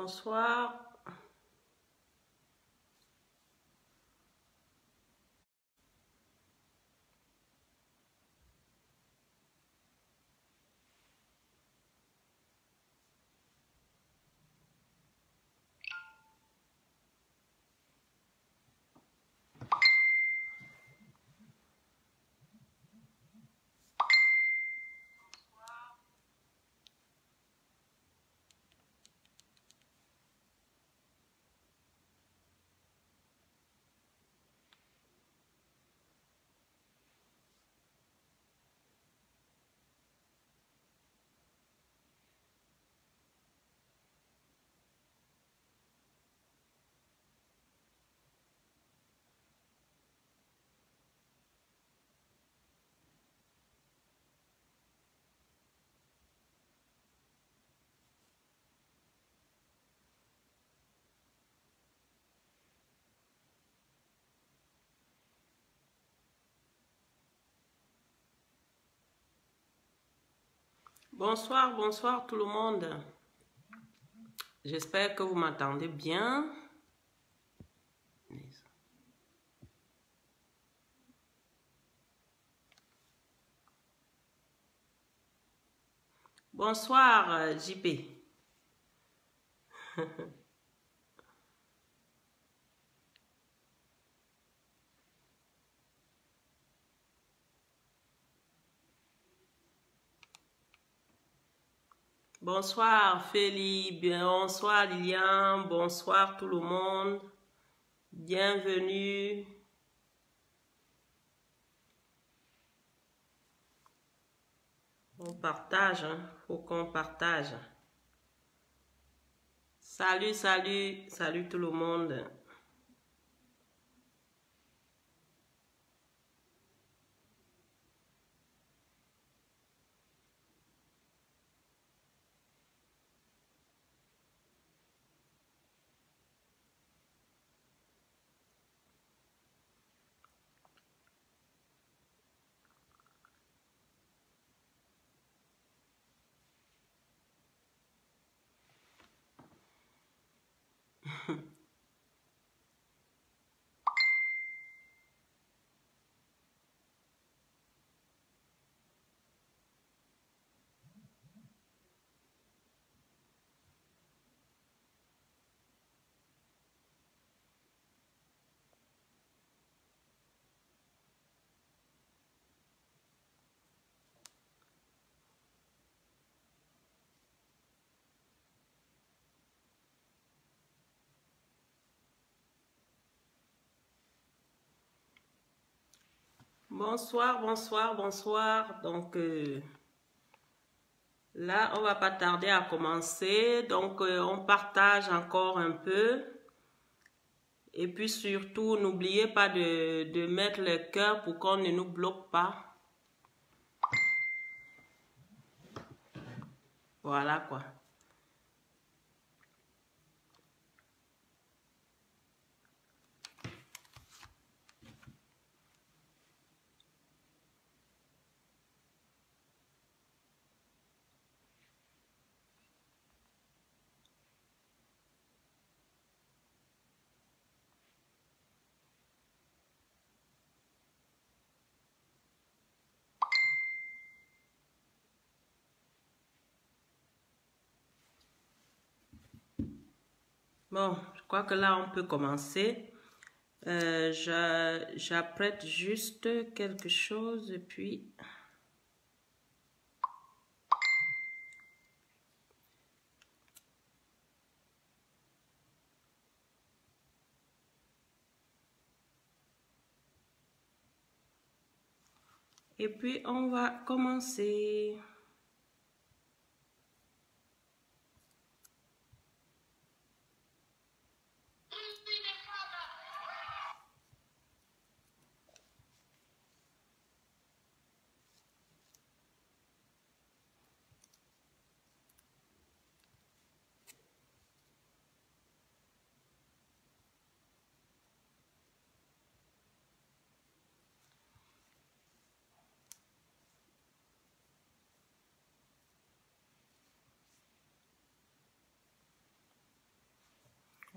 Bonsoir. Bonsoir, bonsoir tout le monde. J'espère que vous m'entendez bien. Bonsoir, JP. Bonsoir, Félix. Bonsoir, Lilian. Bonsoir tout le monde. Bienvenue. On partage, hein. Faut qu'on partage. Salut, salut, salut tout le monde. Bonsoir, bonsoir, bonsoir. Donc, là, on va pas tarder à commencer. Donc, on partage encore un peu. Et puis surtout, n'oubliez pas de mettre le cœur pour qu'on ne nous bloque pas. Voilà quoi. Bon, je crois que là, on peut commencer. J'apprête juste quelque chose et puis... Et puis, on va commencer.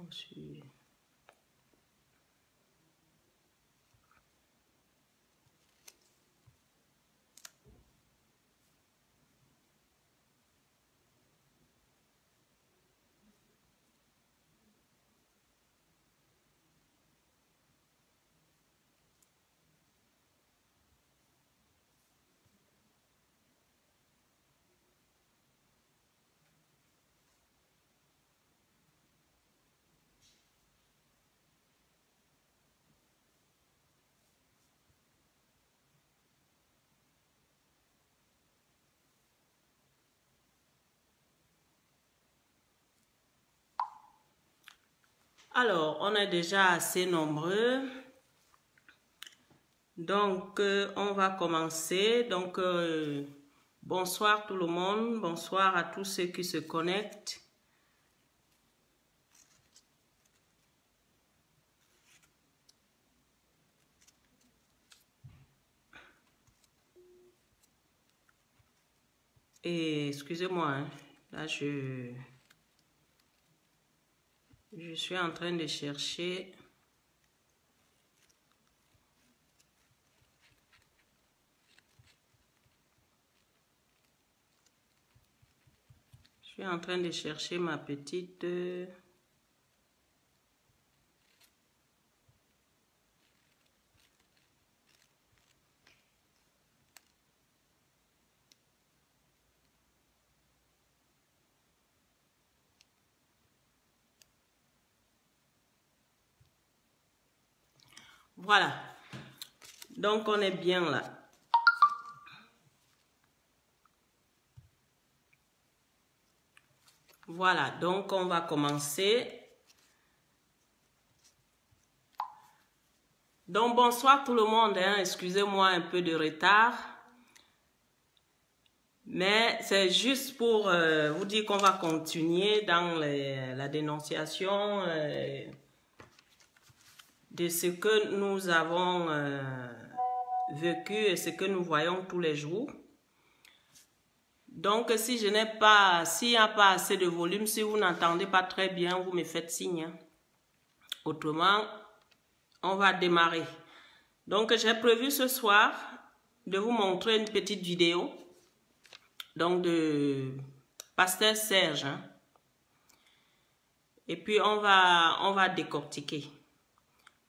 Ensuite, alors, on est déjà assez nombreux. Donc, on va commencer. Donc, bonsoir tout le monde. Bonsoir à tous ceux qui se connectent. Et excusez-moi, hein, là, je suis en train de chercher. Je suis en train de chercher ma petite... Voilà. Donc, on est bien là. Voilà. Donc, on va commencer. Donc, bonsoir tout le monde. Hein. Excusez-moi un peu de retard. Mais c'est juste pour vous dire qu'on va continuer dans la dénonciation de ce que nous avons vécu et ce que nous voyons tous les jours. Donc, si je n'ai pas, s'il n'y a pas assez de volume, si vous n'entendez pas très bien, vous me faites signe. Hein. Autrement, on va démarrer. Donc, j'ai prévu ce soir de vous montrer une petite vidéo. Donc, de Pasteur Serge. Hein. Et puis, on va décortiquer.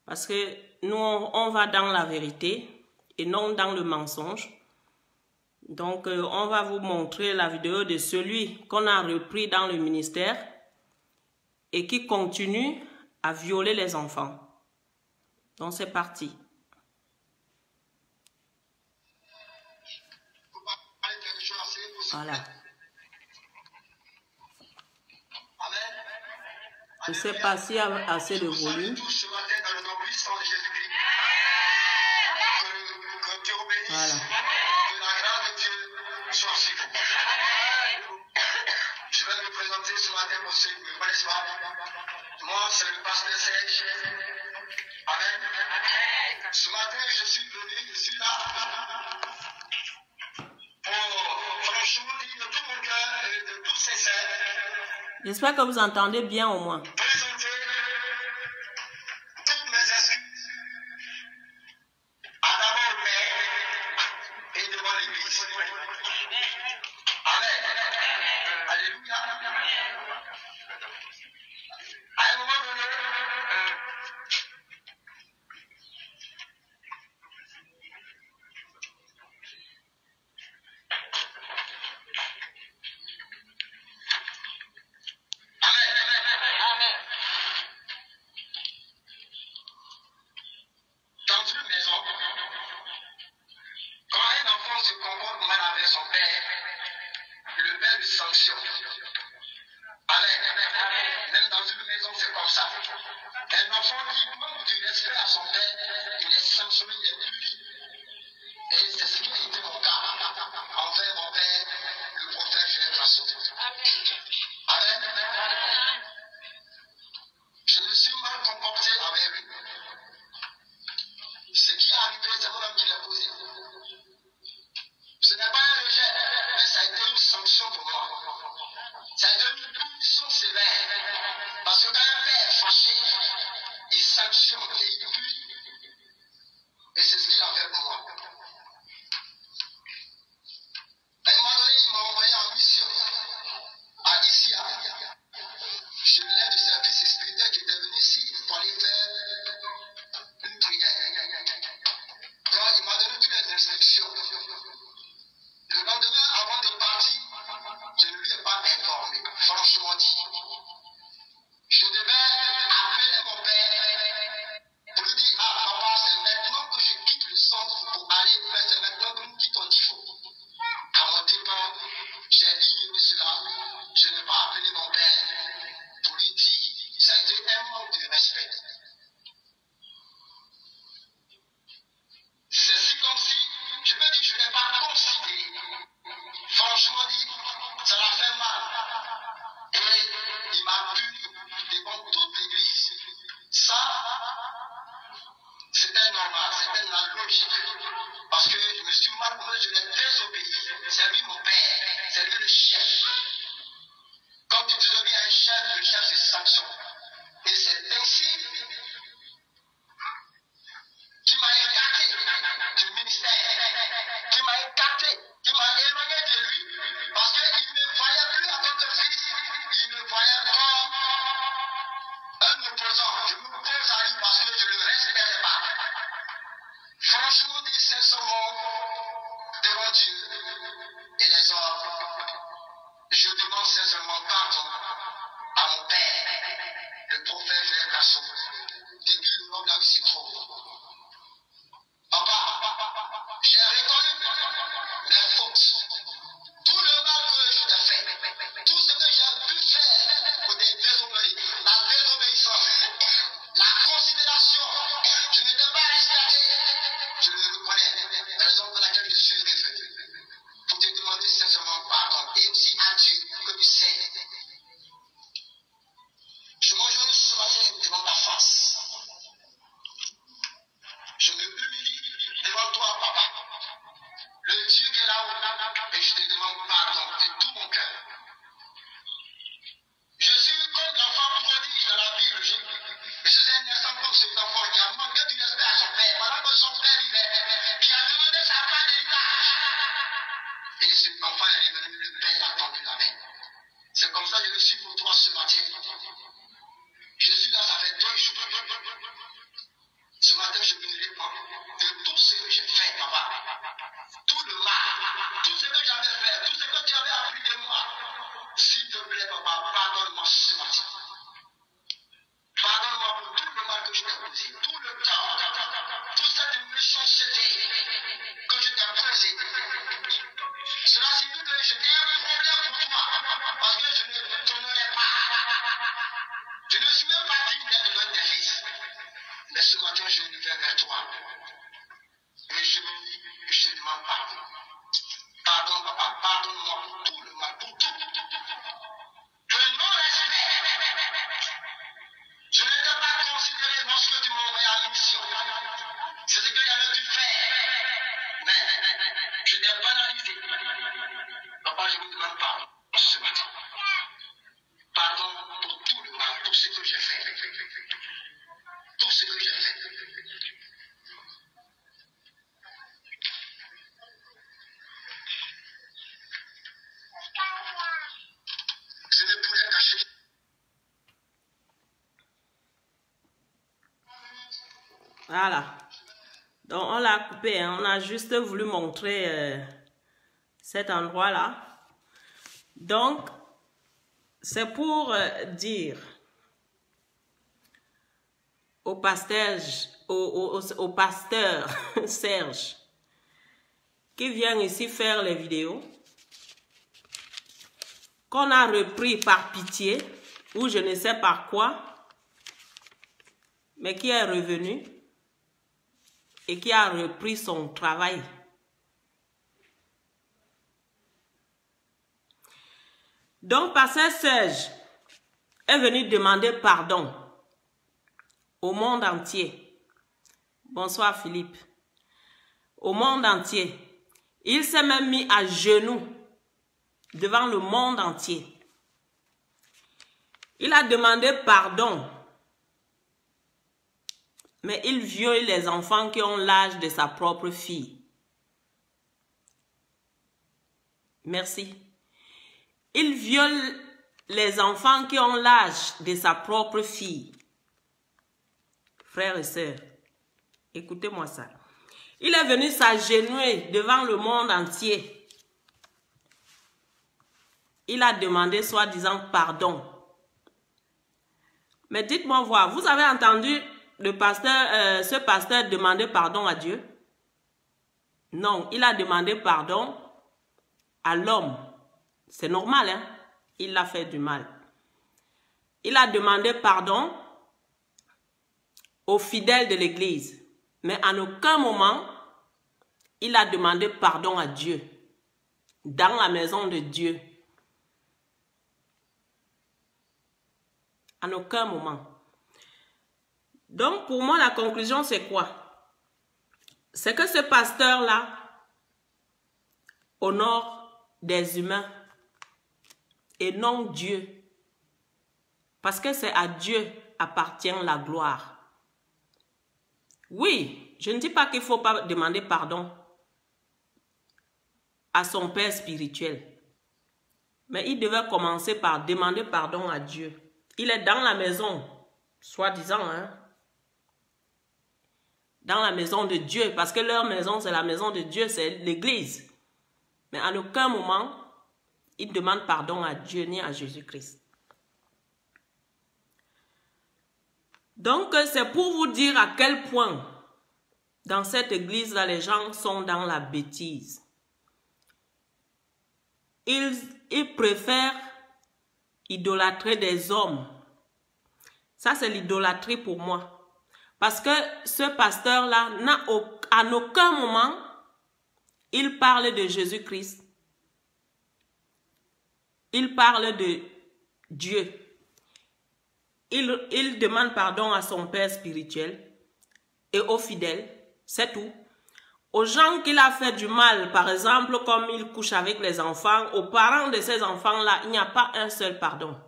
Parce que nous, on va dans la vérité et non dans le mensonge. Donc, on va vous montrer la vidéo de celui qu'on a repris dans le ministère et qui continue à violer les enfants. Donc, c'est parti. Voilà. Je ne sais pas s'il y a assez de volume. Voilà. Je vais me présenter ce matin pour ceux qui ne me connaissent pas. Moi, c'est le pasteur Serge. Amen. Ce matin, je suis là pour franchement dire de tout mon cœur et de tous ses sincère. J'espère que vous entendez bien au moins. Présenter toutes mes excuses à d'abord le Père et devant l'Église. Amen. Alléluia. À un moment donné, Amen. la logique. Parce que je me suis mal connu, je l'ai désobéi. C'est lui mon père, c'est lui le chef. Quand tu désobéis à un chef, le chef se sanctionne. Et c'est ainsi qui m'a écarté du ministère, qui m'a écarté, qui m'a éloigné de lui, parce qu'il ne me voyait plus en tant que fils, il me voyait comme un opposant. Je me pose à lui parce que je ne le respecte pas. Franchement, dit sincèrement, devant Dieu et les hommes, je demande sincèrement pardon à mon père, le prophète Frère Casson, depuis le nom d'Axicro. Papa, j'ai reconnu mes fautes, tout le mal que je t'ai fait, tout ce que j'ai pu faire pour te désobéir, la désobéissance, la considération, je ne t'ai pas respecté, je le reconnais, raison pour laquelle je suis revenu, pour te demander sincèrement pardon, et aussi à Dieu que tu sais. Je m'agenouille ce matin devant ta face. Je me humilie devant toi, papa. Le Dieu qui est là-haut, et je te demande pardon de tout mon cœur. Je suis comme l'enfant prodige de la Bible. Je suis un instant comme cet enfant qui a manqué du respect à son père, pendant que son père vivait, qui a demandé sa part d'héritage. Et cet enfant est revenu, le père a tendu la main. C'est comme ça que je le suis pour toi ce matin. Je suis là, ça fait 2 jours. Ce matin, je me réponds de tout ce que j'ai fait, papa. Tout le mal, tout ce que j'avais fait, tout ce que tu avais appris de moi. S'il te plaît, papa, pardonne-moi ce matin. Pardonne-moi pour tout le mal que je t'ai causé, tout le temps, toute cette méchanceté que je t'ai causée. Cela signifie que j'étais un problème pour toi, parce que je ne t'honorais pas. Je ne suis même pas digne d'être l'un des fils. Mais ce matin, je viens vers toi. Et je me dis, je te demande pardon. Pardon, papa, pardonne-moi pour tout le mal, pour tout. Le non-respect. Je ne t'ai pas considéré lorsque tu m'as envoyé en mission. C'est ce que j'avais dû faire. Mais je t'ai banalisé. Papa, je vous demande pardon ce matin. Pardon pour tout le mal, tout ce que j'ai fait. Tout ce que j'ai fait. Je ne pourrais cacher. Voilà. Donc, on l'a coupé. Hein. On a juste voulu montrer cet endroit-là. Donc, c'est pour dire au pasteur Serge qui vient ici faire les vidéos, qu'on a repris par pitié ou je ne sais par quoi, mais qui est revenu et qui a repris son travail. Donc, pasteur Serge est venu demander pardon au monde entier. Bonsoir Philippe. Au monde entier. Il s'est même mis à genoux devant le monde entier. Il a demandé pardon. Mais il viole les enfants qui ont l'âge de sa propre fille. Merci. Il viole les enfants qui ont l'âge de sa propre fille. Frères et sœurs, écoutez-moi ça. Il est venu s'agenouiller devant le monde entier. Il a demandé soi-disant pardon. Mais dites-moi voir, vous avez entendu ce pasteur demander pardon à Dieu? Non, il a demandé pardon à l'homme. C'est normal, hein? Il a fait du mal. Il a demandé pardon aux fidèles de l'Église. Mais en aucun moment, il a demandé pardon à Dieu. Dans la maison de Dieu. En aucun moment. Donc, pour moi, la conclusion, c'est quoi? c'est que ce pasteur-là honore des humains et non Dieu. Parce que c'est à Dieu appartient la gloire. Oui, je ne dis pas qu'il ne faut pas demander pardon à son père spirituel. Mais il devait commencer par demander pardon à Dieu. Il est dans la maison, soi-disant, hein, dans la maison de Dieu, parce que leur maison, c'est la maison de Dieu, c'est l'église. Mais à aucun moment, il ne demande pardon à Dieu ni à Jésus-Christ. Donc, c'est pour vous dire à quel point, dans cette église-là, les gens sont dans la bêtise. Ils préfèrent idolâtrer des hommes. Ça, c'est l'idolâtrie pour moi. Parce que ce pasteur-là, à aucun moment, il parle de Jésus-Christ. Il parle de Dieu. Il demande pardon à son père spirituel et aux fidèles, c'est tout. Aux gens qu'il a fait du mal, par exemple, comme il couche avec les enfants, aux parents de ces enfants-là, il n'y a pas un seul pardon.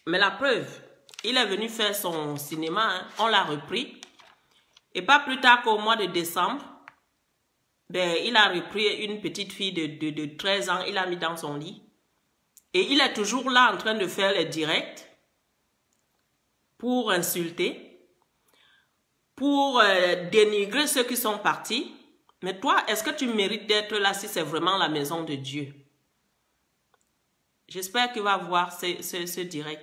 Mais la preuve, il est venu faire son cinéma, hein, on l'a repris. Et pas plus tard qu'au mois de décembre, ben, il a repris une petite fille de 13 ans, il l'a mis dans son lit. Et il est toujours là en train de faire les directs pour insulter, pour dénigrer ceux qui sont partis. Mais toi, est-ce que tu mérites d'être là si c'est vraiment la maison de Dieu? J'espère qu'il va voir ce direct.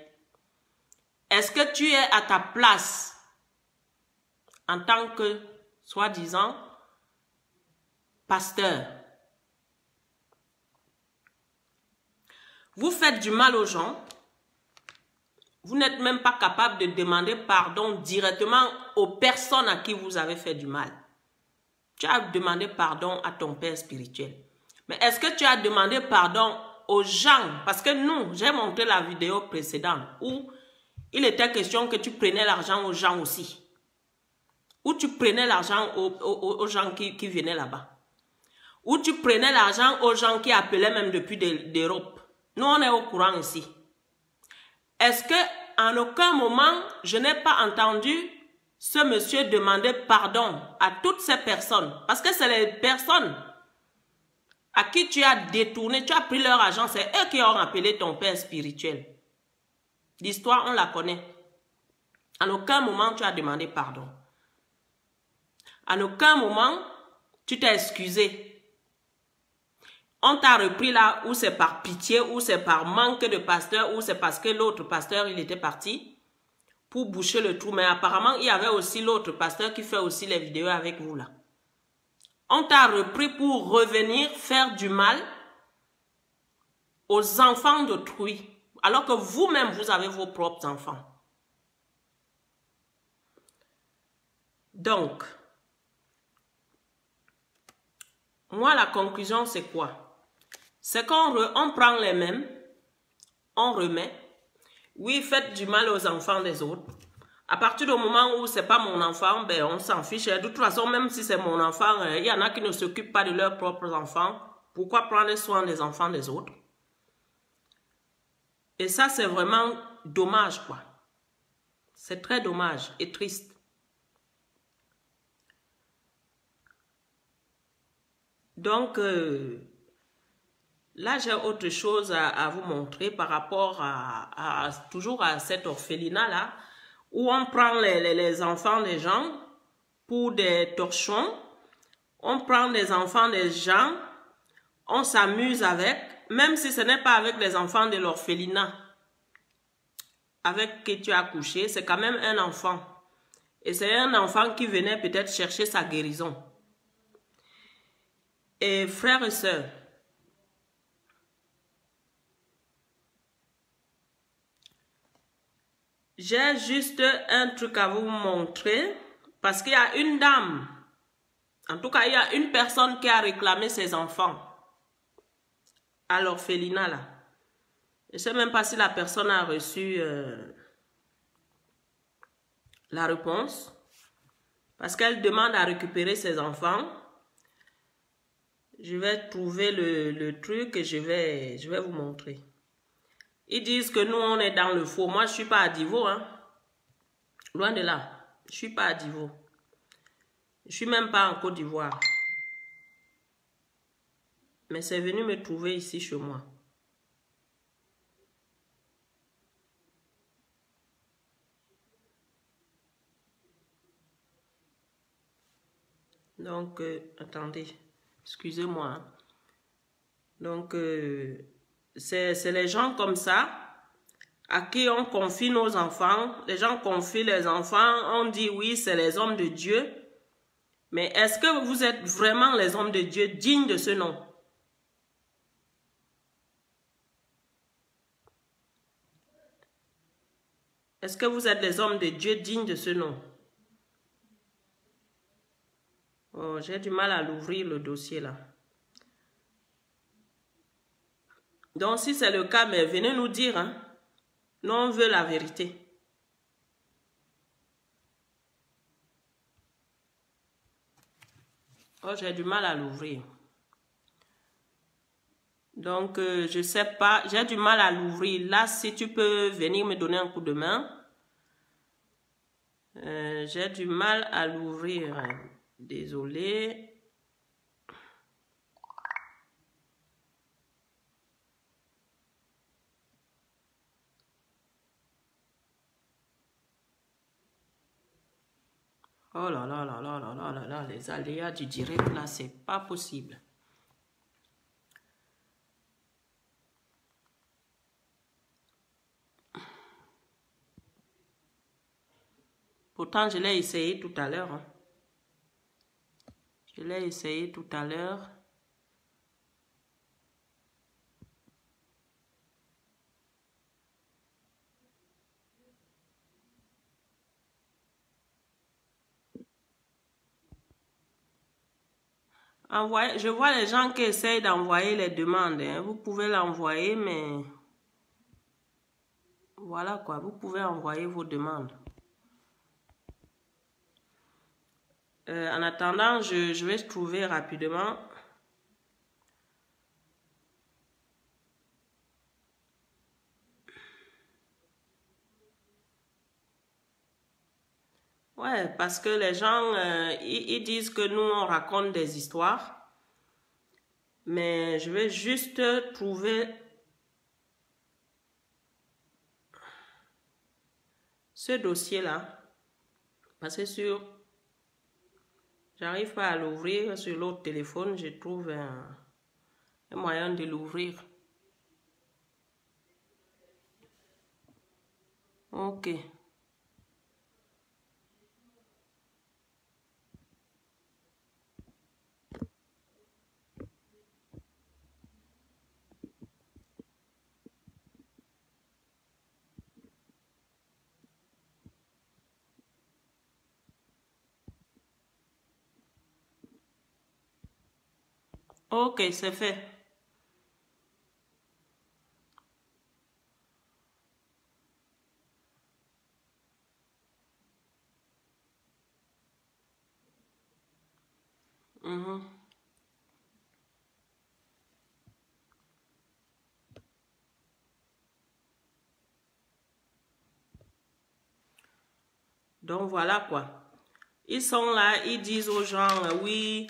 Est-ce que tu es à ta place en tant que, soi-disant, pasteur? Vous faites du mal aux gens. Vous n'êtes même pas capable de demander pardon directement aux personnes à qui vous avez fait du mal. Tu as demandé pardon à ton père spirituel. Mais est-ce que tu as demandé pardon aux gens? Parce que nous, j'ai montré la vidéo précédente où il était question que tu prenais l'argent aux gens aussi. Ou tu prenais l'argent aux gens qui venaient là-bas. Ou tu prenais l'argent aux gens qui appelaient même depuis d'Europe. Nous, on est au courant ici. Est-ce qu'en aucun moment, je n'ai pas entendu ce monsieur demander pardon à toutes ces personnes? Parce que c'est les personnes à qui tu as détourné, tu as pris leur argent, c'est eux qui ont appelé ton père spirituel. L'histoire, on la connaît. En aucun moment, tu as demandé pardon. En aucun moment, tu t'es excusé. On t'a repris là où c'est par pitié, où c'est par manque de pasteur, où c'est parce que l'autre pasteur, il était parti pour boucher le trou. Mais apparemment, il y avait aussi l'autre pasteur qui fait aussi les vidéos avec vous là. On t'a repris pour revenir faire du mal aux enfants d'autrui. Alors que vous-même, vous avez vos propres enfants. Donc, moi, la conclusion, c'est quoi? C'est qu'on prend les mêmes, on remet. Oui, faites du mal aux enfants des autres. À partir du moment où c'est pas mon enfant, ben on s'en fiche. De toute façon, même si c'est mon enfant, il y en a qui ne s'occupent pas de leurs propres enfants. Pourquoi prendre soin des enfants des autres? Et ça, c'est vraiment dommage, quoi. C'est très dommage et triste. Donc, là, j'ai autre chose à vous montrer par rapport toujours à cet orphelinat-là, où on prend les enfants des gens pour des torchons, on prend les enfants des gens, on s'amuse avec, même si ce n'est pas avec les enfants de l'orphelinat avec qui tu as couché, c'est quand même un enfant. Et c'est un enfant qui venait peut-être chercher sa guérison. Et frères et sœurs, j'ai juste un truc à vous montrer parce qu'il y a une dame, en tout cas il y a une personne qui a réclamé ses enfants à l'orphelinat là. Je ne sais même pas si la personne a reçu la réponse Parce qu'elle demande à récupérer ses enfants. Je vais trouver le truc et je vais vous montrer. Ils disent que nous, on est dans le faux. Moi, je ne suis pas à Divo, hein. Loin de là. Je ne suis pas à Divo. Je ne suis même pas en Côte d'Ivoire. Mais c'est venu me trouver ici chez moi. Donc, attendez. Excusez-moi. Hein. Donc, c'est les gens comme ça à qui on confie nos enfants. Les gens confient les enfants. On dit oui, c'est les hommes de Dieu. Mais est-ce que vous êtes vraiment les hommes de Dieu dignes de ce nom? Est-ce que vous êtes les hommes de Dieu dignes de ce nom? Oh, j'ai du mal à l'ouvrir le dossier là. Donc si c'est le cas, mais venez nous dire. Hein. Nous on veut la vérité. Oh, j'ai du mal à l'ouvrir. Donc, je ne sais pas, j'ai du mal à l'ouvrir. Là, si tu peux venir me donner un coup de main. J'ai du mal à l'ouvrir. Désolé. Oh là là là là là là là là, les aléas du direct là, c'est pas possible. Pourtant, je l'ai essayé tout à l'heure. Hein. Je l'ai essayé tout à l'heure. Je vois les gens qui essayent d'envoyer les demandes. Hein. Vous pouvez l'envoyer, mais... Voilà quoi, vous pouvez envoyer vos demandes. En attendant, je vais trouver rapidement. Ouais, parce que les gens, ils disent que nous, on raconte des histoires. Mais je vais juste trouver ce dossier-là. Parce que j'arrive pas à l'ouvrir sur l'autre téléphone. Je trouve un moyen de l'ouvrir. Ok. Ok, c'est fait. Donc voilà quoi. Ils sont là, ils disent aux gens, oui,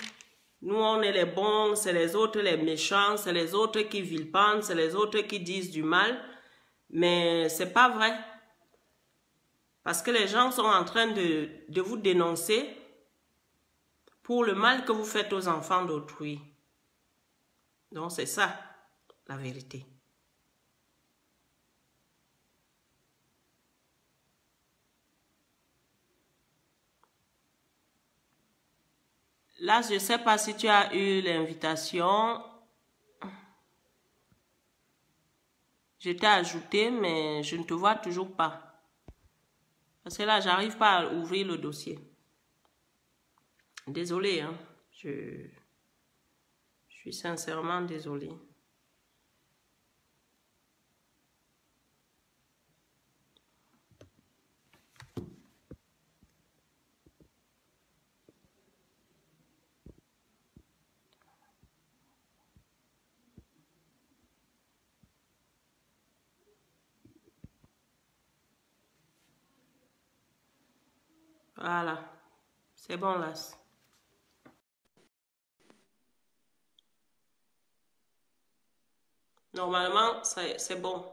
nous on est les bons, c'est les autres les méchants, c'est les autres qui vilipendent, c'est les autres qui disent du mal. Mais c'est pas vrai. Parce que les gens sont en train de vous dénoncer pour le mal que vous faites aux enfants d'autrui. Donc c'est ça, la vérité. Là, je ne sais pas si tu as eu l'invitation. Je t'ai ajouté, mais je ne te vois toujours pas. Parce que là, j'arrive pas à ouvrir le dossier. Désolée, hein. Je suis sincèrement désolée. Voilà. C'est bon là. Normalement, c'est bon.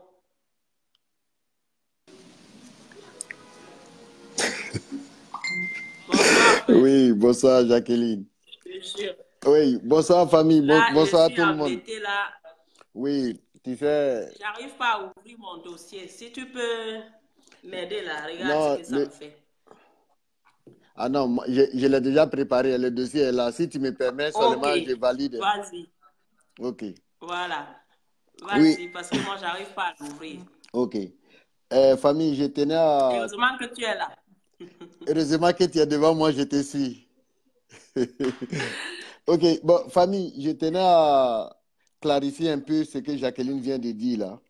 Bonsoir, frère. Oui, bonsoir Jacqueline. Je suis sûre. Oui, bonsoir famille, Là, je bonsoir à suis tout le monde. embêtée là. Oui, tu sais, J'arrive pas à ouvrir mon dossier. Si tu peux m'aider là, regarde ce non, que ça me fait. ah non, je l'ai déjà préparé, le dossier est là. Si tu me permets Ok, seulement, je valide. vas-y. Ok. Voilà. Oui, Vas-y, parce que moi, j'arrive pas à l'ouvrir. ok. Famille, je tenais Et à... heureusement que tu es là. Heureusement que tu es devant moi, je te suis. Ok, bon, famille, je tenais à clarifier un peu ce que Jacqueline vient de dire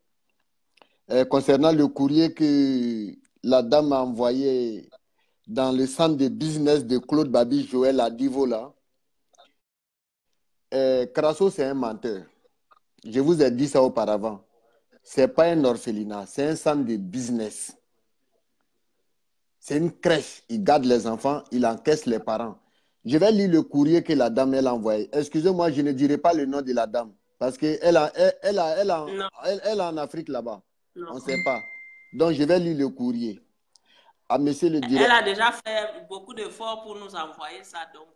là. Concernant le courrier que la dame a envoyé dans le centre de business de Claude Babi Joël à Divo là. Crasso, c'est un menteur. Je vous ai dit ça auparavant. Ce n'est pas un orphelinat, c'est un centre de business. C'est une crèche. Il garde les enfants, il encaisse les parents. Je vais lire le courrier que la dame elle a envoyé. Excusez-moi, je ne dirai pas le nom de la dame. Parce qu'elle Non, elle est en Afrique là-bas. On ne non. sait pas. Donc, je vais lire le courrier. À monsieur le Elle directeur. a déjà fait beaucoup d'efforts pour nous envoyer ça, donc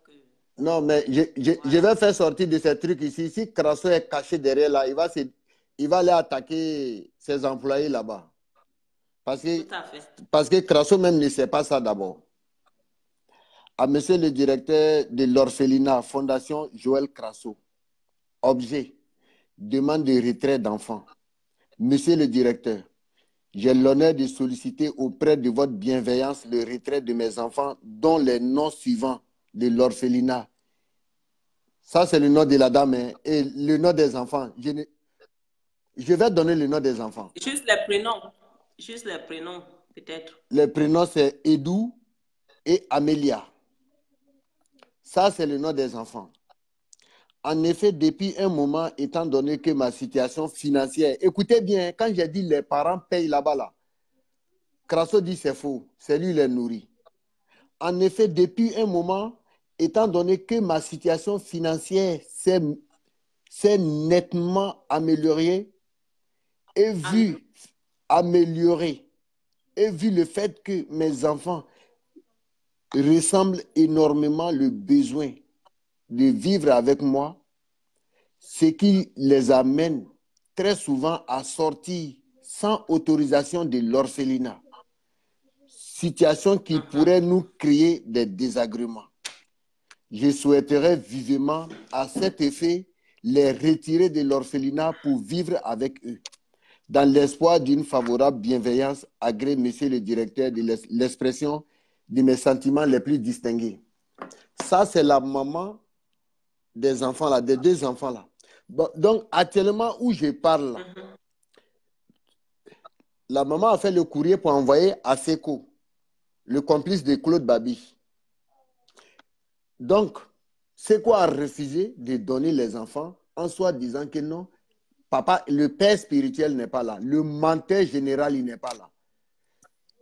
Non, mais je voilà. vais faire sortir de ces trucs ici. Si Crasso est caché derrière là, il va aller attaquer ses employés là-bas. Parce que, Tout à fait. parce que Crasso même ne sait pas ça d'abord. À monsieur le directeur de l'orphelinat, Fondation Joël Crasso. Objet, demande de retrait d'enfants. Monsieur le directeur, j'ai l'honneur de solliciter auprès de votre bienveillance le retrait de mes enfants, dont les noms suivants de l'orphelinat. Ça, c'est le nom de la dame hein, et le nom des enfants. Je vais donner le nom des enfants. Juste les prénoms. Juste les prénoms, peut-être. Les prénoms, c'est Edou et Amélia. Ça, c'est le nom des enfants. En effet, depuis un moment, étant donné que ma situation financière, écoutez bien, quand j'ai dit les parents payent là-bas, là, Crasso dit c'est faux, c'est lui qui les nourrit. En effet, depuis un moment, étant donné que ma situation financière s'est nettement améliorée et vu améliorée, et vu le fait que mes enfants ressemblent énormément le besoin de vivre avec moi, ce qui les amène très souvent à sortir sans autorisation de l'orphelinat. Situation qui pourrait nous créer des désagréments. Je souhaiterais vivement, à cet effet, les retirer de l'orphelinat pour vivre avec eux. Dans l'espoir d'une favorable bienveillance, agrée monsieur le directeur de l'expression de mes sentiments les plus distingués. Ça, c'est la maman des enfants là, des deux enfants là. Bon, donc, actuellement où je parle, là, la maman a fait le courrier pour envoyer à Seco, le complice de Claude Babi. Donc, Seco a refusé de donner les enfants en soi disant que non, papa, le père spirituel n'est pas là, le menteur général, il n'est pas là.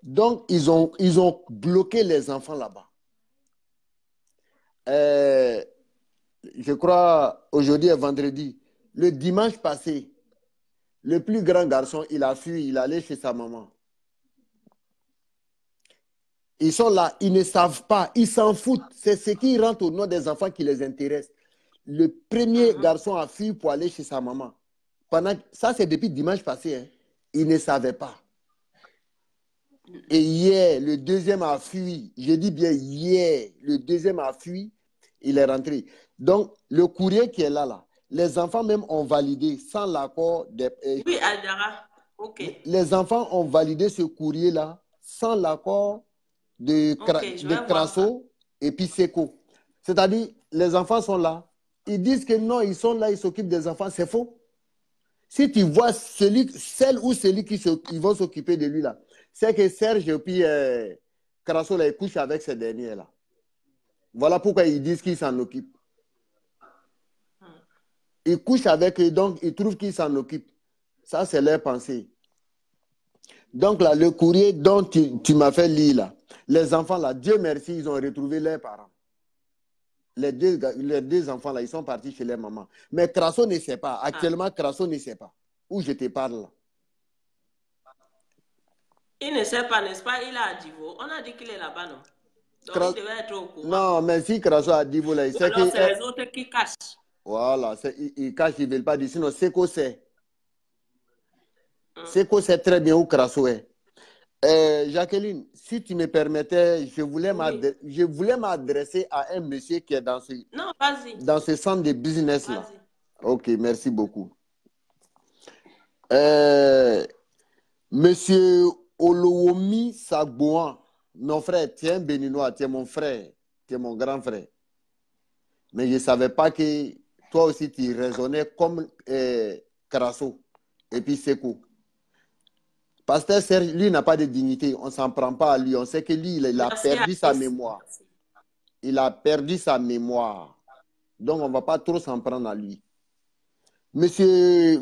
Donc, ils ont bloqué les enfants là-bas. Je crois, aujourd'hui est vendredi. Le dimanche passé, le plus grand garçon, il a fui, il allait chez sa maman. Ils sont là, ils ne savent pas, ils s'en foutent. C'est ce qui rentre au nom des enfants qui les intéresse. Le premier garçon a fui pour aller chez sa maman. Ça, c'est depuis dimanche passé. Hein. Il ne savait pas. Et hier, le deuxième a fui. Je dis bien hier, le deuxième a fui. Il est rentré. Donc, le courrier qui est là, les enfants même ont validé sans l'accord des... Oui, Adara. Ok. Les enfants ont validé ce courrier-là sans l'accord Ok, je de vais voir ça. Crasso et puis Seco. C'est-à-dire, les enfants sont là. Ils disent que non, ils sont là, ils s'occupent des enfants. C'est faux. Si tu vois celle ou celui qui vont s'occuper de lui là, c'est que Serge et puis Crasso là, ils couchent avec ces derniers là. Voilà pourquoi ils disent qu'ils s'en occupent. Ils couchent avec eux, donc ils trouvent qu'ils s'en occupent. Ça, c'est leur pensée. Donc là, le courrier dont tu m'as fait lire là, les enfants là, Dieu merci, ils ont retrouvé leurs parents. Les deux enfants là, ils sont partis chez leur maman. Mais Crasso ne sait pas. Actuellement, Crasso ne sait pas. Où je te parle là. Il ne sait pas, n'est-ce pas? Il a à Divo. On a dit qu'il est là-bas, non? Donc il devait être au courant. Non, mais si Crasso a Divo là, il sait que. C'est les autres qui cachent. Voilà, ils cachent, ils ne veulent pas dire. Sinon, c'est quoi c'est? C'est quoi c'est très bien où Crasso est. Jacqueline, si tu me permettais, je voulais m'adresser à un monsieur qui est dans ce centre de business là. Ok, merci beaucoup. Monsieur Olowomi Sagboan, mon frère, tu es un béninois, tu es mon frère, tu es mon grand frère. Mais je ne savais pas que toi aussi tu raisonnais comme Crasso et puis Sekou. Pasteur Serge, lui, n'a pas de dignité. On ne s'en prend pas à lui. On sait que lui, il a perdu sa mémoire. Il a perdu sa mémoire. Donc, on ne va pas trop s'en prendre à lui. Monsieur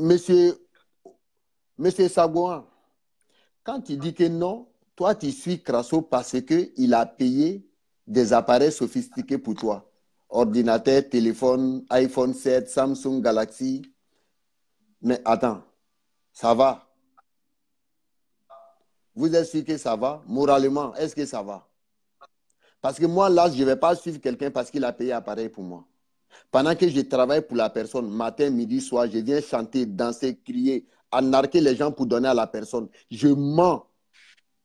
Sagouan, quand tu dis que non, toi, tu suis Crasso parce qu'il a payé des appareils sophistiqués pour toi. Ordinateur, téléphone, iPhone 7, Samsung Galaxy. Mais attends, ça va? Vous êtes sûr que ça va? Moralement, est-ce que ça va? Parce que moi, là, je ne vais pas suivre quelqu'un parce qu'il a payé appareil pour moi. Pendant que je travaille pour la personne, matin, midi, soir, je viens chanter, danser, crier, anarquer les gens pour donner à la personne. Je mens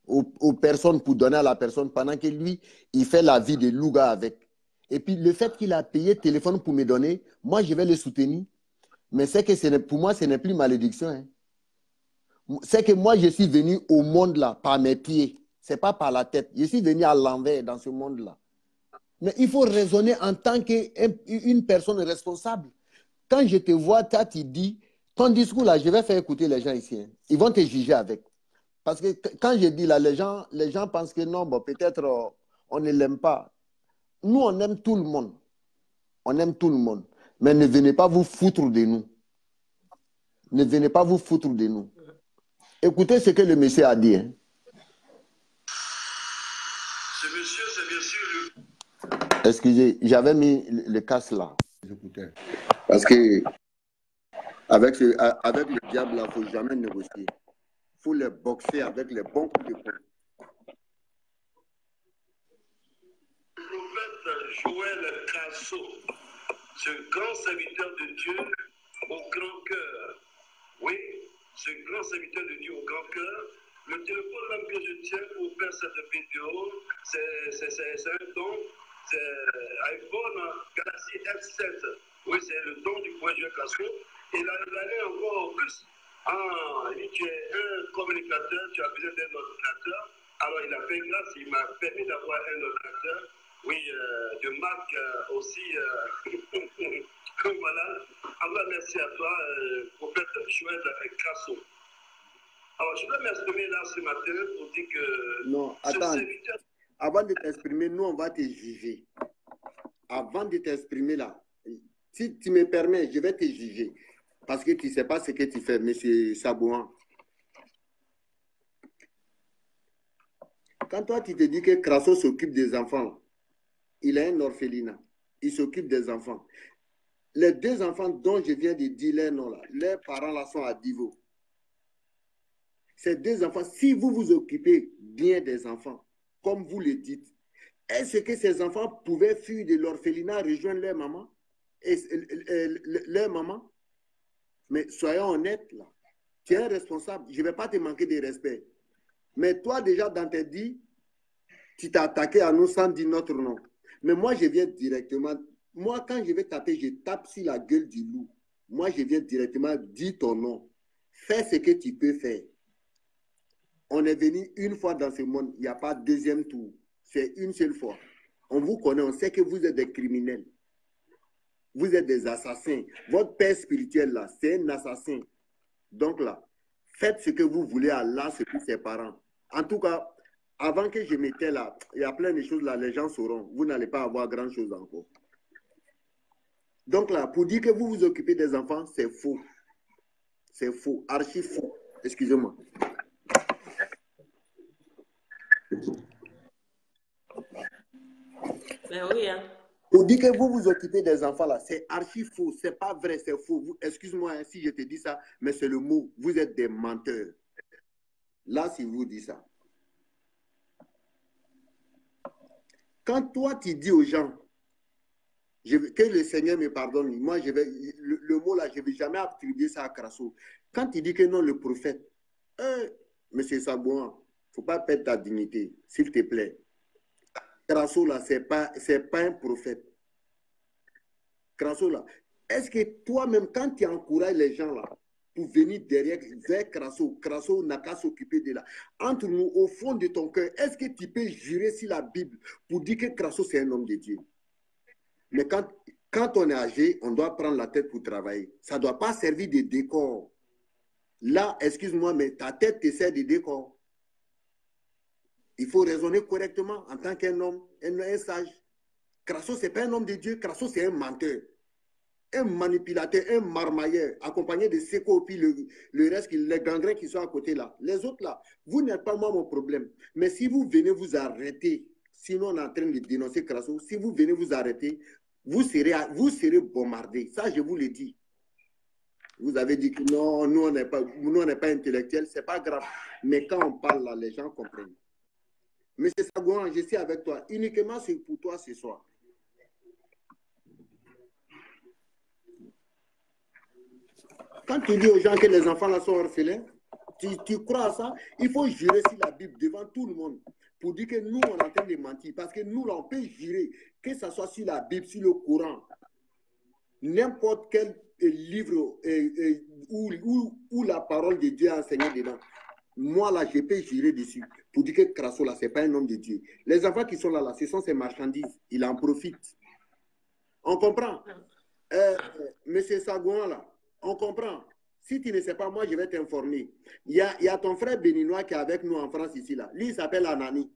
aux personnes pour donner à la personne pendant que lui, il fait la vie de louga avec. Et puis, le fait qu'il a payé téléphone pour me donner, moi, je vais le soutenir. Mais c'est que pour moi, ce n'est plus malédiction. Hein. C'est que moi, je suis venu au monde là par mes pieds. Ce n'est pas par la tête. Je suis venu à l'envers dans ce monde-là. Mais il faut raisonner en tant qu'une personne responsable. Quand je te vois, toi, tu dis, ton discours là, je vais faire écouter les gens ici. Hein. Ils vont te juger avec. Parce que quand je dis là, les gens pensent que non, bon, peut-être on ne l'aime pas. Nous, on aime tout le monde. On aime tout le monde. Mais ne venez pas vous foutre de nous. Ne venez pas vous foutre de nous. Écoutez ce que le monsieur a dit. Hein. Ce monsieur, c'est bien sûr Excusez, j'avais mis le casque là. Écoutez. Parce que avec le diable, il ne faut jamais négocier. Il faut le boxer avec les bons coups de poing. le prophète Joël Crasso, ce grand serviteur de Dieu au grand cœur. Oui, ce grand serviteur de Dieu au grand cœur. Le téléphone même que je tiens pour faire cette vidéo, c'est un don, c'est iPhone Galaxy F7. Oui, c'est le don du prophète Joël Crasso. Et l'année encore plus. Il dit, tu es un communicateur, tu as besoin d'un ordinateur. Alors il a fait grâce, il m'a permis d'avoir un ordinateur. Oui, de marque aussi. Voilà. Alors merci à toi, prophète Joël Crasso. Alors je vais m'exprimer là ce matin pour dire que... Non, attends. Avant de t'exprimer, nous on va te juger. Avant de t'exprimer là, si tu me permets, je vais te juger. Parce que tu ne sais pas ce que tu fais, monsieur Sabouan. Quand toi, tu te dis que Crasso s'occupe des enfants, il a un orphelinat, il s'occupe des enfants. Les deux enfants dont je viens de dire leur nom, là, leurs parents là sont à Divo. Ces deux enfants, si vous vous occupez bien des enfants, comme vous le dites, est-ce que ces enfants pouvaient fuir de l'orphelinat, rejoindre leur maman? Leur maman? Mais soyons honnêtes, là. Tu es un responsable. Je ne vais pas te manquer de respect. Mais toi, déjà, dans tes dits, tu t'es attaqué à nous sans dire notre nom. Mais moi, je viens directement. Moi, quand je vais taper, je tape sur la gueule du loup. Moi, je viens directement dire ton nom. Fais ce que tu peux faire. On est venu une fois dans ce monde. Il n'y a pas deuxième tour. C'est une seule fois. On vous connaît. On sait que vous êtes des criminels. Vous êtes des assassins. Votre père spirituel, là, c'est un assassin. Donc là, faites ce que vous voulez à Allah, ce que ses parents. En tout cas, avant que je m'étais là, il y a plein de choses là, les gens sauront. Vous n'allez pas avoir grand-chose encore. Donc là, pour dire que vous vous occupez des enfants, c'est faux. C'est faux, archi faux. Excusez-moi. Ben oui, hein. Pour dire que vous vous occupez des enfants là, c'est archi faux, c'est pas vrai, c'est faux. Excuse-moi hein, si je te dis ça, mais c'est le mot. Vous êtes des menteurs. Là, si vous dites ça. Quand toi, tu dis aux gens, que le Seigneur me pardonne, moi, le mot là, je ne vais jamais attribuer ça à Crasso. Quand tu dis que non, le prophète, monsieur Sabouan, il ne faut pas perdre ta dignité, s'il te plaît. Crasso là, ce n'est pas un prophète. Crasso là, est-ce que toi-même, quand tu encourages les gens là, pour venir vers Crasso, Crasso n'a qu'à s'occuper de là. Entre nous, au fond de ton cœur, est-ce que tu peux jurer sur la Bible pour dire que Crasso, c'est un homme de Dieu? Mais quand on est âgé, on doit prendre la tête pour travailler. Ça ne doit pas servir de décor. Là, excuse-moi, mais ta tête te sert de décor. Il faut raisonner correctement en tant qu'un homme, un sage. Crasso, ce n'est pas un homme de Dieu. Crasso, c'est un menteur, un manipulateur, un marmailleur, accompagné de Seko, puis le reste, les gangrins qui sont à côté là. Les autres là, vous n'êtes pas moi mon problème. Mais si vous venez vous arrêter, sinon on est en train de dénoncer Crasso, si vous venez vous arrêter, vous serez bombardés. Ça, je vous le dis. Vous avez dit que non, nous, on n'est pas intellectuels. Ce n'est pas grave. Mais quand on parle là, les gens comprennent. Monsieur Sagouan, je suis avec toi. Uniquement c'est pour toi ce soir. Quand tu dis aux gens que les enfants là sont orphelins, tu crois à ça? Il faut jurer sur la Bible devant tout le monde pour dire que nous, on est en train de mentir. Parce que nous, là, on peut jurer, que ce soit sur la Bible, sur le Coran, n'importe quel livre où la parole de Dieu est enseignée dedans. Moi, là, je peux jurer dessus pour dire que Crasso, là, ce n'est pas un homme de Dieu. Les enfants qui sont là, ce sont ses marchandises. Il en profite. On comprend? Monsieur Sagouan, là, on comprend. Si tu ne sais pas, moi, je vais t'informer. Il y a ton frère béninois qui est avec nous en France ici, là. Lui, il s'appelle Anani.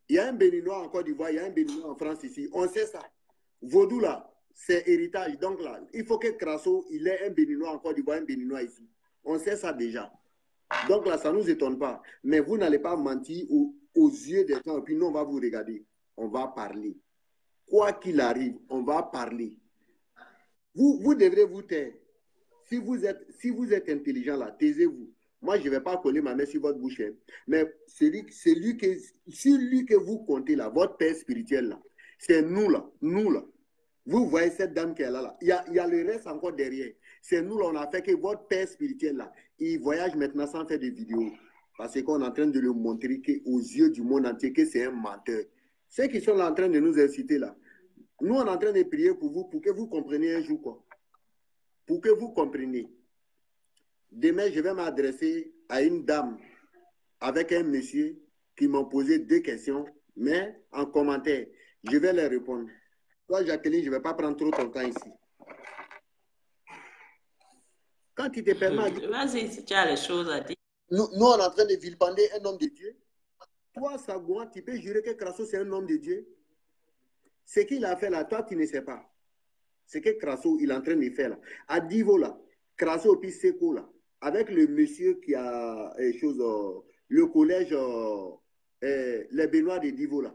Il y a un béninois en Côte d'Ivoire, il y a un béninois en France ici. On sait ça. Vaudou, là, c'est héritage. Donc, là, il faut que Crasso, il ait un béninois en Côte d'Ivoire, un béninois ici. On sait ça déjà. Donc, là, ça ne nous étonne pas. Mais vous n'allez pas mentir aux yeux des gens. Et puis, nous, on va vous regarder. On va parler. Quoi qu'il arrive, on va parler. Vous devrez vous taire. Si vous êtes intelligent là, taisez-vous. Moi, je ne vais pas coller ma main sur votre bouche. Hein. Mais celui que vous comptez là, votre père spirituel là, c'est nous là. Nous là. Vous voyez cette dame qui est là. Là. Il y a le reste encore derrière. C'est nous là, on a fait que votre père spirituel là, il voyage maintenant sans faire de vidéos. Parce qu'on est en train de le montrer aux yeux du monde entier que c'est un menteur. Ceux qui sont là en train de nous inciter là, nous, on est en train de prier pour vous, pour que vous compreniez un jour quoi. Pour que vous compreniez. Demain, je vais m'adresser à une dame avec un monsieur qui m'ont posé 2 questions, mais en commentaire, je vais les répondre. Toi, Jacqueline, je ne vais pas prendre trop ton temps ici. Quand tu te permets... Vas-y, si tu as les choses à dire. Nous, on est en train de vilipender un homme de Dieu. Toi, Sagouan, tu peux jurer que Crasso, c'est un homme de Dieu. Ce qu'il a fait là, toi, tu ne sais pas. Ce que Crasso, il est en train de faire là. À Divo là, Crasso puis Seko là, avec le monsieur qui a le collège, les Benoît de Divo là.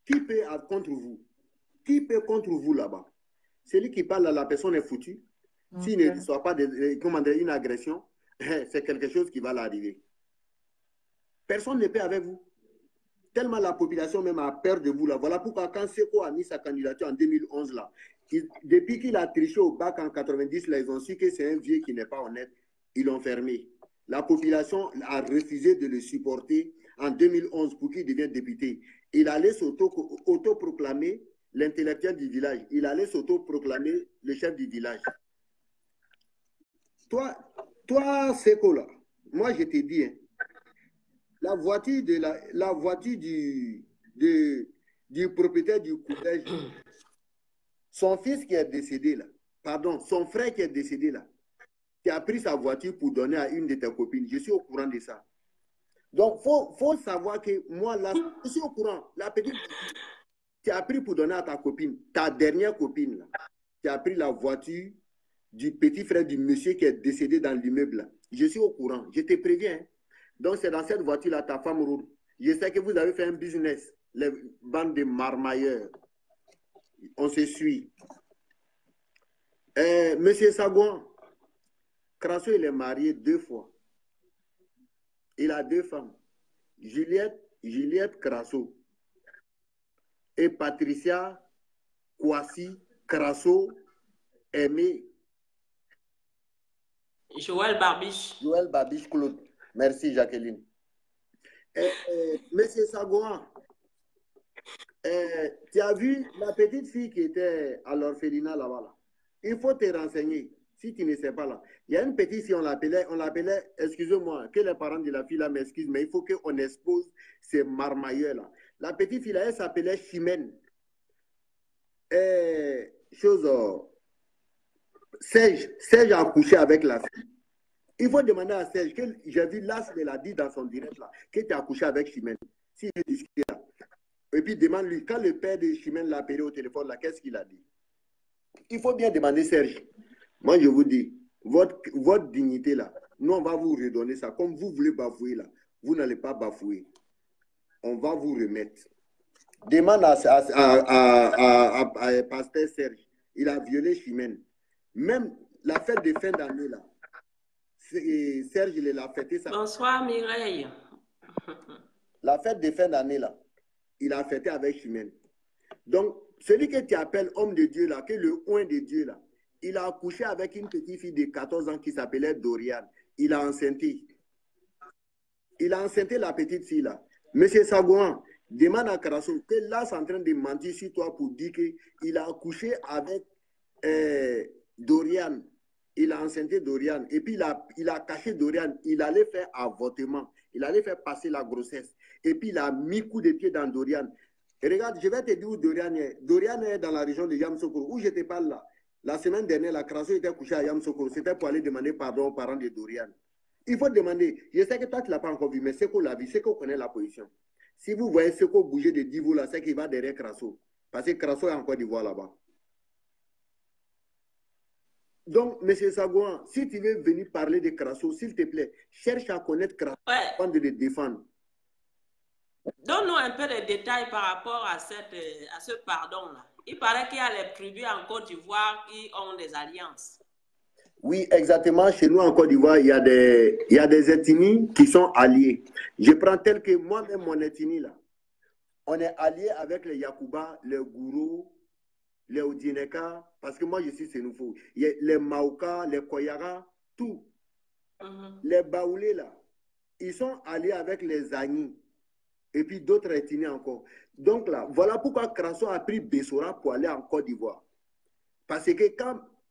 Qui peut contre vous? Qui peut contre vous là-bas? Celui qui parle à la personne est foutu. S'il ne soit pas une agression, c'est quelque chose qui va l'arriver. Personne ne peut avec vous. Tellement la population même a peur de vous là. Voilà pourquoi quand Seko a mis sa candidature en 2011 là, depuis qu'il a triché au bac en 90, là, ils ont su que c'est un vieux qui n'est pas honnête. Ils l'ont fermé. La population a refusé de le supporter en 2011 pour qu'il devienne député. Il allait s'auto-proclamer l'intellectuel du village. Il allait s'auto-proclamer le chef du village. Toi Seko, là, moi je te dis, hein, la voiture du propriétaire du collège, son fils qui est décédé là, pardon, son frère qui est décédé là, qui a pris sa voiture pour donner à une de tes copines. Je suis au courant de ça. Donc, faut savoir que moi, là, je suis au courant. La petite, tu as pris pour donner à ta copine, ta dernière copine, là, tu as pris la voiture du petit frère du monsieur qui est décédé dans l'immeuble. Je suis au courant. Je te préviens. Hein. Donc, c'est dans cette voiture-là, ta femme roule. Je sais que vous avez fait un business, les bandes de marmailleurs. On se suit. Monsieur Sagouan, Crasso, il est marié 2 fois. Il a 2 femmes. Juliette Crasso et Patricia Kwasi Crasso Aimé. Joël Barbiche. Joël Barbiche Claude. Merci, Jacqueline. Monsieur Sagouan, tu as vu la petite fille qui était à l'orphelinat là-bas là. Il faut te renseigner si tu ne sais pas là. Il y a une petite fille, on l'appelait, excusez-moi, que les parents de la fille là m'excusent, mais il faut qu'on expose ces marmailleurs là. La petite fille là, elle s'appelait Chimène. Serge a couché avec la fille. Il faut demander à Serge, que j'ai vu là, il a dit dans son direct là, que tu as couché avec Chimène. Si je discute là. Et puis demande-lui, quand le père de Chimène l'a appelé au téléphone là, qu'est-ce qu'il a dit? Il faut bien demander Serge. Moi, je vous dis, votre dignité là, nous, on va vous redonner ça. Comme vous voulez bafouer là, vous n'allez pas bafouer. On va vous remettre. Demande à Pasteur Serge. Il a violé Chimène. Même la fête de fin d'année là, Serge, il l'a fêté ça. Bonsoir Mireille. La fête de fin d'année là, il a fêté avec Chimène. Donc, celui que tu appelles homme de Dieu là, que le oint de Dieu là, il a accouché avec une petite fille de 14 ans qui s'appelait Dorian. Il a enceinté. Il a enceinté la petite fille là. Monsieur Sagouan, demande à Crasso que là, c'est en train de mentir sur toi pour dire qu'il a accouché avec Dorian. Il a enceinté Dorian. Et puis, il a caché Dorian. Il allait faire avortement. Il allait faire passer la grossesse. Et puis, il a mis coup de pied dans Dorian. Et regarde, je vais te dire où Dorian est. Dorian est dans la région de Yamoussoukro, où je te parle là. La semaine dernière, la Crasso était couchée à Yamoussoukro. C'était pour aller demander pardon aux parents de Dorian. Il faut demander. Je sais que toi, tu ne l'as pas encore vu, mais Seko l'a vu. Seko connaît la position. Si vous voyez Seko bouger de Divo là, c'est qu'il va derrière Crasso. Parce que Crasso est en Côte d'Ivoire là-bas. Donc, M. Sagouan, si tu veux venir parler de Crasso, s'il te plaît, cherche à connaître Crasso avant de le défendre. Donne-nous un peu de détails par rapport à ce pardon-là. Il paraît qu'il y a les tribus en Côte d'Ivoire qui ont des alliances. Oui, exactement. Chez nous en Côte d'Ivoire, il y a des ethnies qui sont alliées. Je prends tel que moi-même, mon ethnie là. On est allié avec les Yakuba, les Gourou, les Odineka, parce que moi je suis sénoufo. Les Maouka, les Koyara, tout. Les Baoulés là, ils sont alliés avec les Agni. Et puis d'autres ethnies encore. Donc là, voilà pourquoi Crasso a pris Bessora pour aller en Côte d'Ivoire. Parce que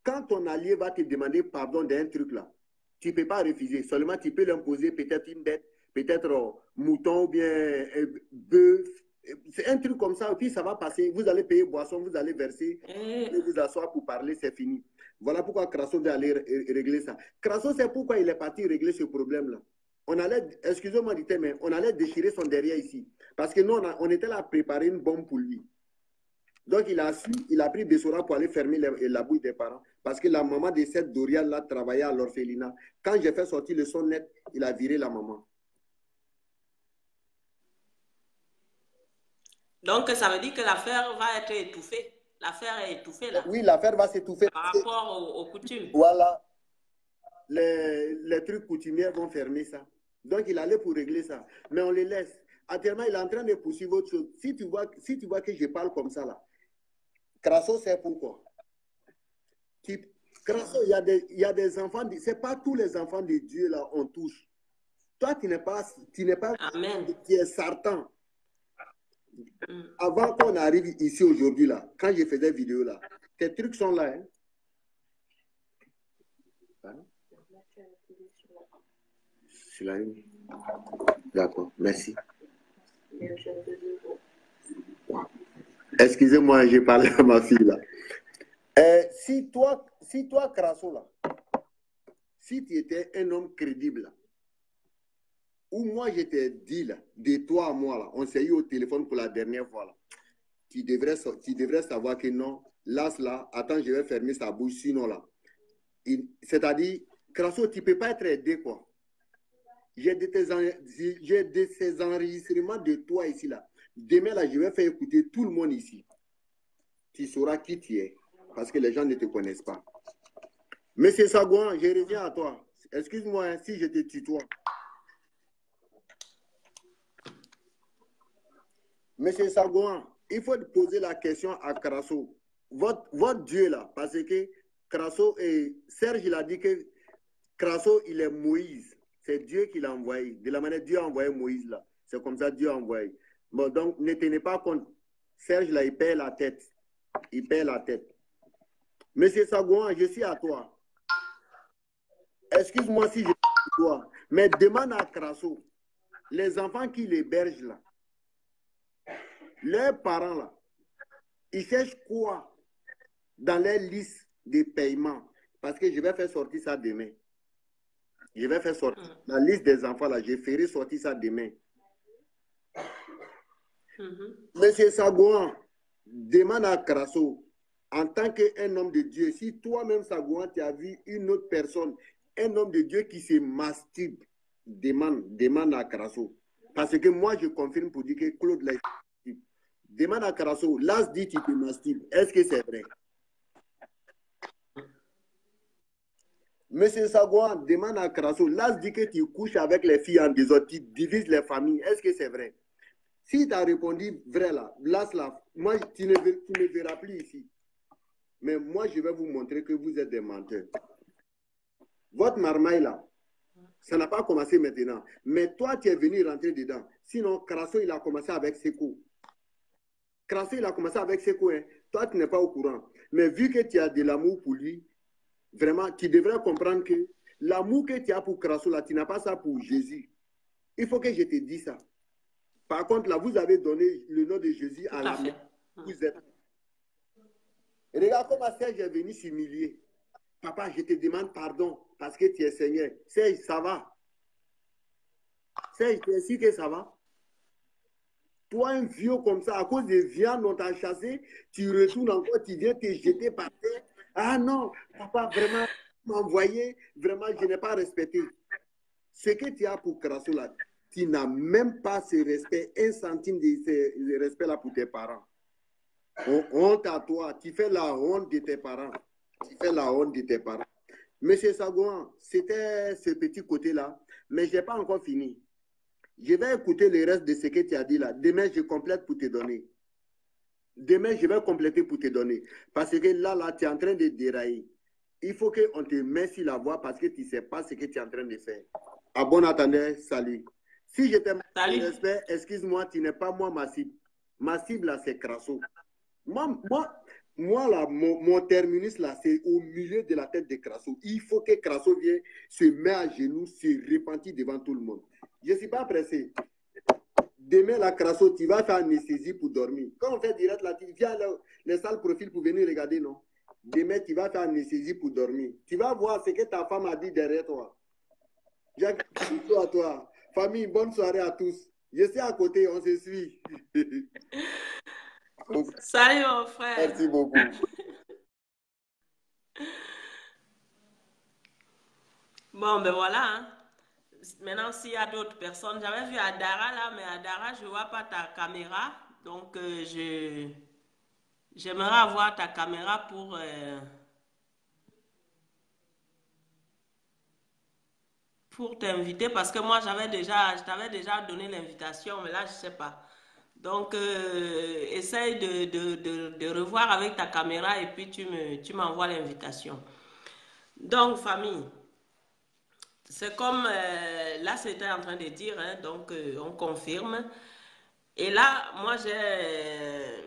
quand ton allié va te demander pardon d'un truc là, tu ne peux pas refuser. Seulement, tu peux l'imposer peut-être une dette, peut-être mouton ou bien bœuf. C'est un truc comme ça, et puis ça va passer. Vous allez payer boisson, vous allez verser, et vous asseoir pour parler, c'est fini. Voilà pourquoi Crasso veut aller régler ça. Crasso, c'est pourquoi il est parti régler ce problème-là. On allait, excusez-moi du terme, mais on allait déchirer son derrière ici. Parce que nous, on était là à préparer une bombe pour lui. Donc, il a pris Bessora pour aller fermer la bouche des parents. Parce que la maman de cette Dorian là travaillait à l'orphelinat. Quand j'ai fait sortir le son net, il a viré la maman. Donc, ça veut dire que l'affaire va être étouffée. L'affaire est étouffée là. Oui, l'affaire va s'étouffer. Par rapport aux coutumes. Voilà. Les trucs coutumiers vont fermer ça. Donc, il allait pour régler ça. Mais on les laisse. Actuellement, il est en train de poursuivre autre chose. Si tu vois que je parle comme ça là, Crasso, c'est pourquoi. Crasso, il y a des enfants, ce n'est pas tous les enfants de Dieu là, on touche. Toi, tu n'es pas Amen. Tu es Satan. Avant qu'on arrive ici aujourd'hui là, quand je faisais vidéo là, tes trucs sont là. Hein? Sur la ligne. D'accord, merci. Excusez-moi, j'ai parlé à ma fille là. Si toi, Crasso là, si tu étais un homme crédible là, ou moi je t'ai dit là, de toi à moi là, on s'est eu au téléphone pour la dernière fois là, tu devrais savoir que non, là, attends, je vais fermer sa bouche, sinon là. C'est-à-dire, Crasso, tu ne peux pas être aidé quoi. J'ai de ces enregistrements de toi ici là. Demain là, je vais faire écouter tout le monde ici. tu sauras qui tu es. Parce que les gens ne te connaissent pas. Monsieur Sagouan, je reviens à toi. Excuse-moi hein, si je te tutoie. Monsieur Sagouan, il faut poser la question à Crasso. Votre Dieu là, parce que Crasso et Serge, il a dit que Crasso, il est Moïse. C'est Dieu qui l'a envoyé. De la manière Dieu a envoyé Moïse là. C'est comme ça Dieu a envoyé. Bon, donc ne tenez pas compte. Serge là, il perd la tête. Il perd la tête. Monsieur Sagouan, je suis à toi. Excuse-moi si je suis à toi. Mais demande à Crasso, les enfants qui l'hébergent là, leurs parents là, ils cherchent quoi dans leur liste de paiement? Parce que je vais faire sortir ça demain. Je vais faire sortir la liste des enfants là. Je ferai sortir ça demain. Monsieur Sagouan, demande à Crasso, en tant qu'un homme de Dieu, si toi-même, Sagouan, tu as vu une autre personne, un homme de Dieu qui se masturbe, demande à Crasso. Parce que moi, je confirme pour dire que Claude l'a dit. Demande à Crasso, l'as dit tu te masturbes. Est-ce que c'est vrai? Monsieur Sagouan, demande à Crasso, l'as dit que tu couches avec les filles en désordre, tu divises les familles. Est-ce que c'est vrai? Si tu as répondu vrai là, moi, tu ne verras plus ici. Mais moi, je vais vous montrer que vous êtes des menteurs. Votre marmaille là, ça n'a pas commencé maintenant. Mais toi, tu es venu rentrer dedans. Sinon, Crasso, il a commencé avec Seko. Crasso, il a commencé avec Seko. Hein. Toi, tu n'es pas au courant. Mais vu que tu as de l'amour pour lui, vraiment, tu devrais comprendre que l'amour que tu as pour Crasso là, tu n'as pas ça pour Jésus. Il faut que je te dise ça. Par contre, là, vous avez donné le nom de Jésus à la main. Vous êtes. Regarde comment Serge est venu s'humilier. Papa, je te demande pardon parce que tu es Seigneur. Serge, ça va. Serge, tu es sûr que ça va? Toi, un vieux comme ça, à cause des viandes, on t'a chassé, tu retournes encore, tu viens te jeter par terre. Ah non, papa, vraiment, m'envoyer, vraiment, je n'ai pas respecté. Ce que tu as pour Crasso là, tu n'as même pas ce respect, un centime de respect là pour tes parents. Honte à toi, tu fais la honte de tes parents. Tu fais la honte de tes parents. Monsieur Sagouan, c'était ce petit côté-là, mais je n'ai pas encore fini. Je vais écouter le reste de ce que tu as dit là. Demain, je complète pour te donner. Demain, je vais compléter pour te donner. Parce que là, tu es en train de dérailler. Il faut qu'on te mette sur la voie parce que tu ne sais pas ce que tu es en train de faire. À bon attendeur, salut. Si je t'aime avec respect, excuse-moi, tu n'es pas moi ma cible. Ma cible, là, c'est Crasso. Moi là, mon terminus, là, c'est au milieu de la tête de Crasso. Il faut que Crasso vienne se mettre à genoux, se repentir devant tout le monde. Je ne suis pas pressé. Demain, la Crasso, tu vas faire anesthésie pour dormir. Quand on fait direct, là, tu viens les salles profil pour venir regarder, non? Demain, tu vas faire anesthésie pour dormir. Tu vas voir ce que ta femme a dit derrière toi. Jacques, à toi. Famille, bonne soirée à tous. Je suis à côté, on se suit. Salut mon frère. Merci beaucoup. Bon, ben voilà. Hein. Maintenant, s'il y a d'autres personnes, j'avais vu Adara là, mais Adara, je ne vois pas ta caméra. Donc, j'aimerais avoir ta caméra pour t'inviter parce que moi, je t'avais déjà donné l'invitation, mais là, je ne sais pas. Donc, essaye de revoir avec ta caméra et puis tu m'envoies l'invitation. Donc, famille, c'est comme là, c'était en train de dire, hein, donc on confirme. Et là, moi, j'ai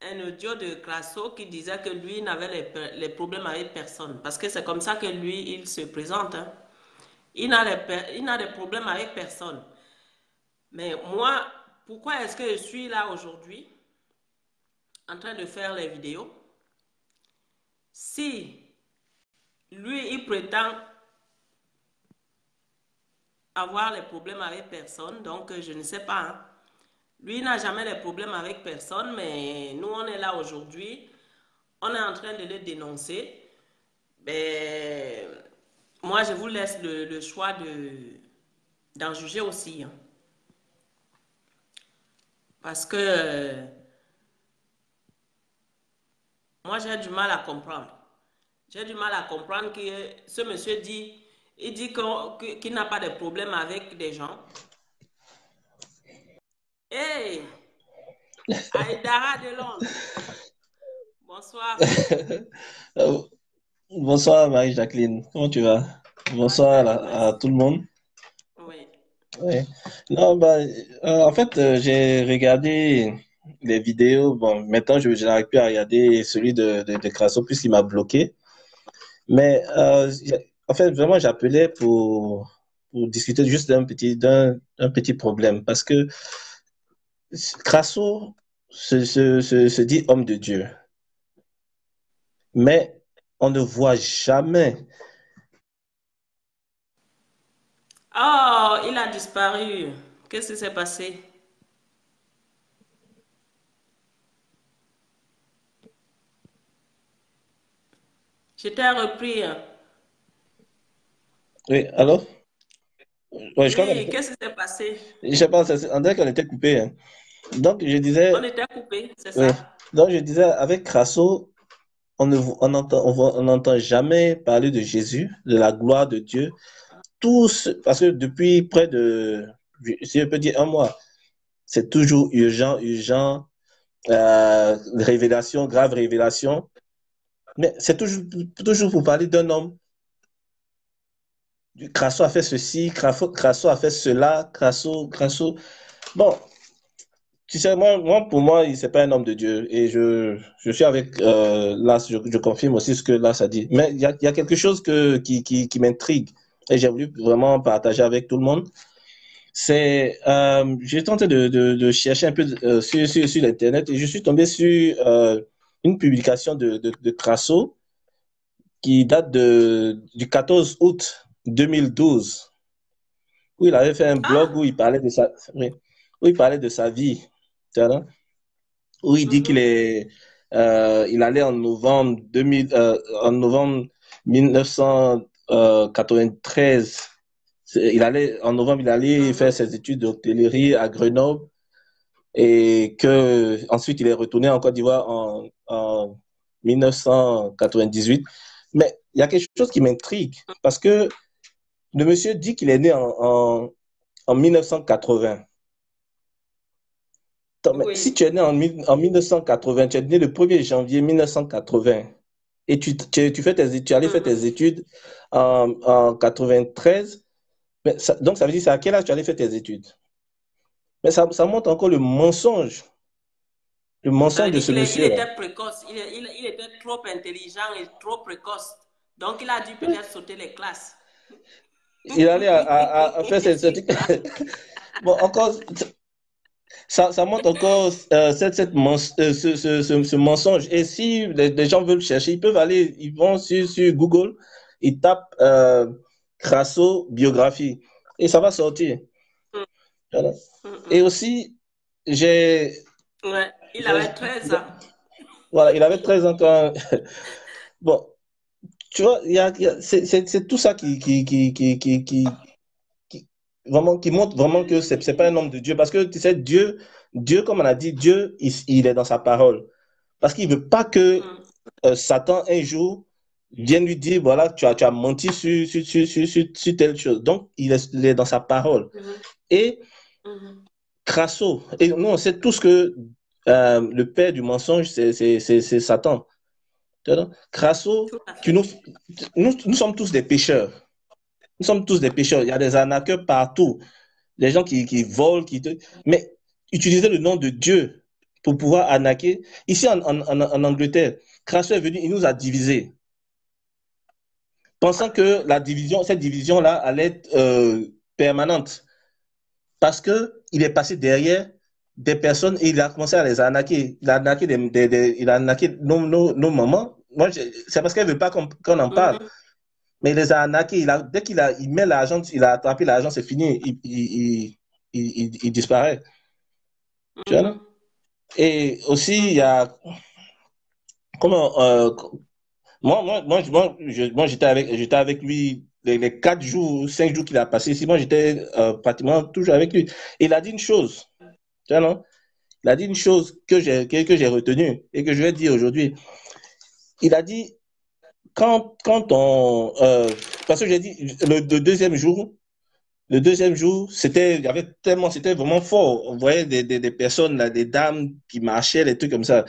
un audio de Crasso qui disait que lui n'avait les problèmes avec personne. Parce que c'est comme ça que lui, il se présente. Hein. Il n'a des problèmes avec personne. Mais moi, pourquoi est-ce que je suis là aujourd'hui en train de faire les vidéos? Si lui, il prétend avoir les problèmes avec personne, donc je ne sais pas. Hein. Lui, il n'a jamais de problème avec personne, mais nous, on est là aujourd'hui. On est en train de le dénoncer. Ben, moi, je vous laisse le choix d'en juger aussi. Hein. Parce que Moi, j'ai du mal à comprendre. J'ai du mal à comprendre que ce monsieur dit, il dit qu'il n'a pas de problème avec des gens. Hey, Aïdara de Londres, bonsoir. Euh, Bonsoir Marie-Jacqueline, comment tu vas? Ah, je Bonsoir vais bien, à merci. tout le monde. Oui. Ouais. Non, en fait, j'ai regardé les vidéos. Bon, maintenant, je n'arrive plus à regarder celui de Crasso puisqu'il m'a bloqué. Mais en fait, vraiment, j'appelais pour discuter juste d'un petit problème parce que Crasso se dit homme de Dieu, mais on ne voit jamais. Oh, il a disparu. Qu'est-ce qui s'est passé? Je t'ai repris. Oui, alors? Ouais, je crois Oui, qu'est-ce qui s'est passé? je pense, on dirait qu'on était coupé, hein. Donc, je On disais, était coupé, c'est oui. ça? Donc, je disais, avec Crasso, on n'entend jamais parler de Jésus, de la gloire de Dieu. Parce que depuis près de, si je peux dire un mois, c'est toujours urgent, urgent, révélation, grave révélation. Mais c'est toujours pour parler d'un homme. Crasso a fait ceci, Crasso a fait cela, Crasso. Bon, tu sais, pour moi, c'est pas un homme de Dieu. Et je suis avec Las, je confirme aussi ce que Las a dit. Mais il y a quelque chose qui m'intrigue. Et j'ai voulu vraiment partager avec tout le monde. J'ai tenté de chercher un peu sur l'Internet et je suis tombé sur une publication de Crasso qui date du 14 août 2012, où il avait fait un blog Ah, où il parlait de oui, où il parlait de sa vie. Tu vois, où il dit mhm, il allait en novembre 2000, en novembre 1993. En novembre, il allait faire mhm, ses études d'hôtellerie à Grenoble et que ensuite il est retourné en Côte d'Ivoire en 1998. Mais il y a quelque chose qui m'intrigue parce que le monsieur dit qu'il est né en 1980. Mais si oui. tu es né en 1980, tu es né le 1er janvier 1980 et tu fais tes études, tu allais faire Mhm. tes études en 93, mais donc ça veut dire c'est à quel âge tu allais faire tes études? Mais ça montre encore le Ça mensonge veut de dire ce qu'il monsieur-là. était précoce, il était trop intelligent et trop précoce. Donc, il a dû peut-être sauter les classes. Il allait à faire ses C'est études. ça. Bon, encore, ça montre encore ce mensonge. Et si les gens veulent chercher, ils vont sur Google, ils tapent Crasso biographie et ça va sortir. Voilà. Et Mhm. aussi, j'ai, Ouais, il j'ai- avait 13 ans. voilà, il avait 13 ans quand. Bon, tu vois, c'est tout ça qui- vraiment, qui montre vraiment que c'est pas un homme de Dieu. Parce que tu sais, Dieu, comme on a dit, Dieu, il est dans sa parole. Parce qu'il veut pas que Mhm. Satan, un jour, vienne lui dire, voilà, tu as menti sur telle chose. Donc, il est dans sa parole. Mhm. Et Mhm. Crasso, et nous, on sait tous que le père du mensonge, c'est Satan. Tu vois, Crasso, Tout à tu fait. nous, nous sommes tous des pécheurs. Nous sommes tous des pécheurs. Il y a des arnaqueurs partout. Les gens qui volent, mais utiliser le nom de Dieu pour pouvoir arnaquer. Ici en Angleterre, Crasso est venu, il nous a divisés, pensant que cette division-là allait être permanente. Parce qu'il est passé derrière des personnes et il a commencé à les arnaquer. Il a arnaqué, il a arnaqué nos mamans. Moi, c'est parce qu'elle ne veut pas qu'on en parle. Mhm. Mais il les a arnaqués. Dès il met l'argent, il a attrapé l'argent, c'est fini. Il disparaît. Tu vois, non? Mhm. Et aussi, il y Mhm. a comment moi, j'étais avec lui les 4 jours, 5 jours qu'il a passé ici. Moi, j'étais pratiquement toujours avec lui. Et il a dit une chose, tu vois, non? Il a dit une chose que j'ai retenue et que je vais dire aujourd'hui. il a dit, quand on... parce que j'ai dit, le deuxième jour, il y avait tellement, c'était vraiment fort. On voyait des personnes, là, des dames qui marchaient, des trucs comme ça.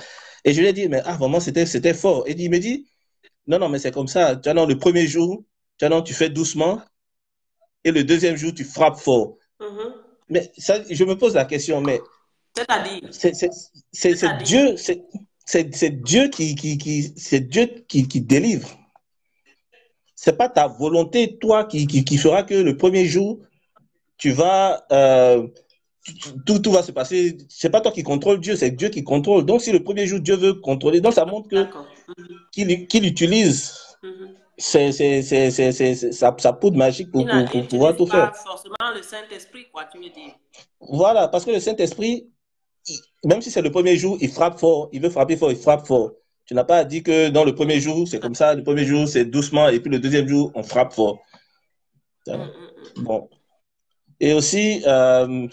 Et je lui ai dit, mais ah, vraiment, c'était fort. Et il me dit, non, non, mais c'est comme ça. Tu vois, non, le premier jour, tu vois, non, tu fais doucement. Et le deuxième jour, tu frappes fort. Mhm. Mais ça, je me pose la question, mais C'est-à-dire, c'est c'est-à-dire, Dieu, c'est Dieu c'est Dieu qui délivre. C'est pas ta volonté, toi, qui fera que le premier jour, tu vas, tout va se passer. C'est pas toi qui contrôle Dieu, c'est Dieu qui contrôle. Donc, si le premier jour, Dieu veut contrôler, donc ça montre que d'accord. qu'il utilise Mhm. sa poudre magique Il pour pouvoir n'utilise tout faire. pas forcément le Saint-Esprit, quoi, tu veux dire. Voilà, parce que le Saint-Esprit, même si c'est le premier jour, il frappe fort, il veut frapper fort, il frappe fort. Tu n'as pas dit que dans le premier jour, c'est comme ça, le premier jour, c'est doucement, et puis le deuxième jour, on frappe fort. Bon. Et aussi, comme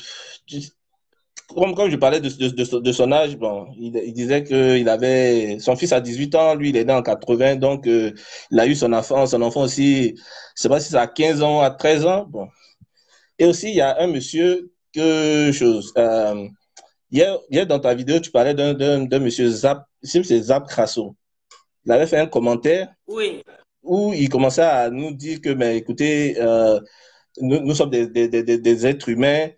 je parlais de son âge, bon, il disait que son fils a 18 ans, lui, il est né en 80, donc il a eu son enfant aussi, je ne sais pas si c'est à 15 ans, à 13 ans. Bon. Et aussi, il y a un monsieur hier, dans ta vidéo, tu parlais d'un monsieur Zap, c'est Zap Crasso. Il avait fait un commentaire Oui, où il commençait à nous dire que, mais écoutez, nous sommes des êtres humains,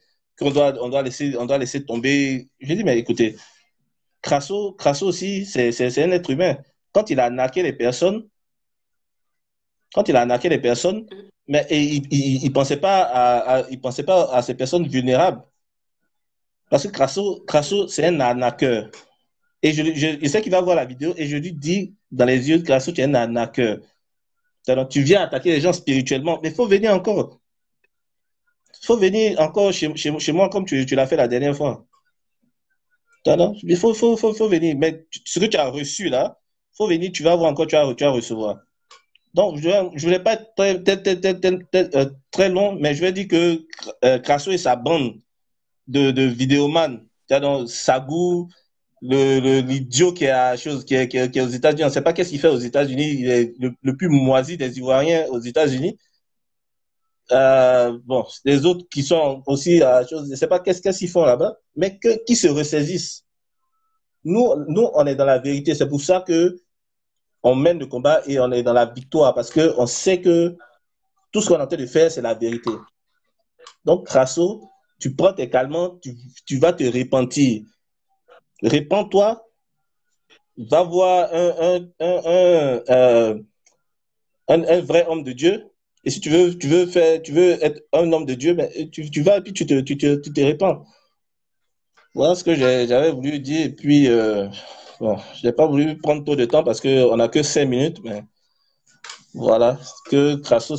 on doit laisser tomber. Je dis, mais écoutez, Crasso aussi, c'est un être humain. Quand il a arnaqué les personnes, mais il pensait pas il pensait pas à ces personnes vulnérables. Parce que Crasso, c'est un arnaqueur. Et je sais qu'il va voir la vidéo et je lui dis dans les yeux, Crasso, tu es un arnaqueur. Alors, tu viens attaquer les gens spirituellement, mais il faut venir encore. Il faut venir encore chez moi comme tu l'as fait la dernière fois. Il faut venir. Mais ce que tu as reçu là, il faut venir, tu vas voir encore, tu vas recevoir. Donc, je ne voulais pas être très long, mais je vais dire que Crasso et sa bande de vidéoman, donc Sagou, l'idiot qui est aux États-Unis, on ne sait pas qu'est-ce qu'il fait aux États-Unis, il est le plus moisi des Ivoiriens aux États-Unis. Bon, les autres qui sont aussi à chose, je ne sais pas qu'est-ce qu'ils font là-bas, mais qui se ressaisissent. Nous, on est dans la vérité. C'est pour ça que on mène le combat et on est dans la victoire parce que on sait que tout ce qu'on est en train de faire, c'est la vérité. Donc, Crasso, tu prends tes calmants, tu vas te repentir. Répands-toi, va voir un vrai homme de Dieu. Et si tu veux être un homme de Dieu, mais tu vas et puis tu te répands. Voilà ce que j'avais voulu dire. Et puis, bon, je n'ai pas voulu prendre trop de temps parce qu'on n'a que 5 minutes, mais voilà, que Crasso,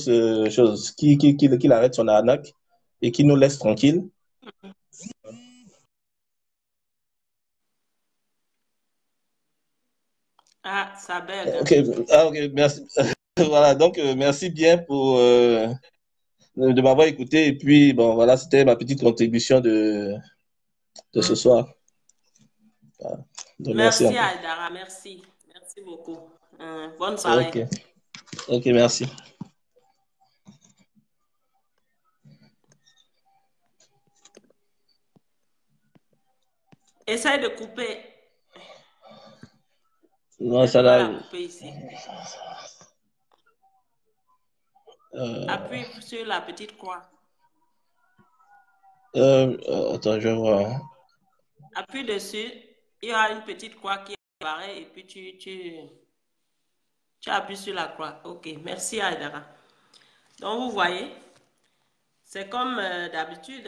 qu'il arrête son arnaque et qu'il nous laisse tranquille. ah, ça bug. Ok, ok, merci. Voilà, donc merci bien de m'avoir écouté. Et puis, bon, voilà, c'était ma petite contribution de ce soir. Voilà. Donc, merci Merci encore. Aïdara, merci. Merci beaucoup. Bonne Ok, soirée. ok, merci. Essaye de couper. Non, J'ai ça du mal là. à couper ici. Euh, Appuie sur la petite croix. attends, je vais voir. Appuie dessus. Il y aura une petite croix qui apparaît et puis tu appuies sur la croix. Ok, merci Aïdara. Donc vous voyez, c'est comme d'habitude.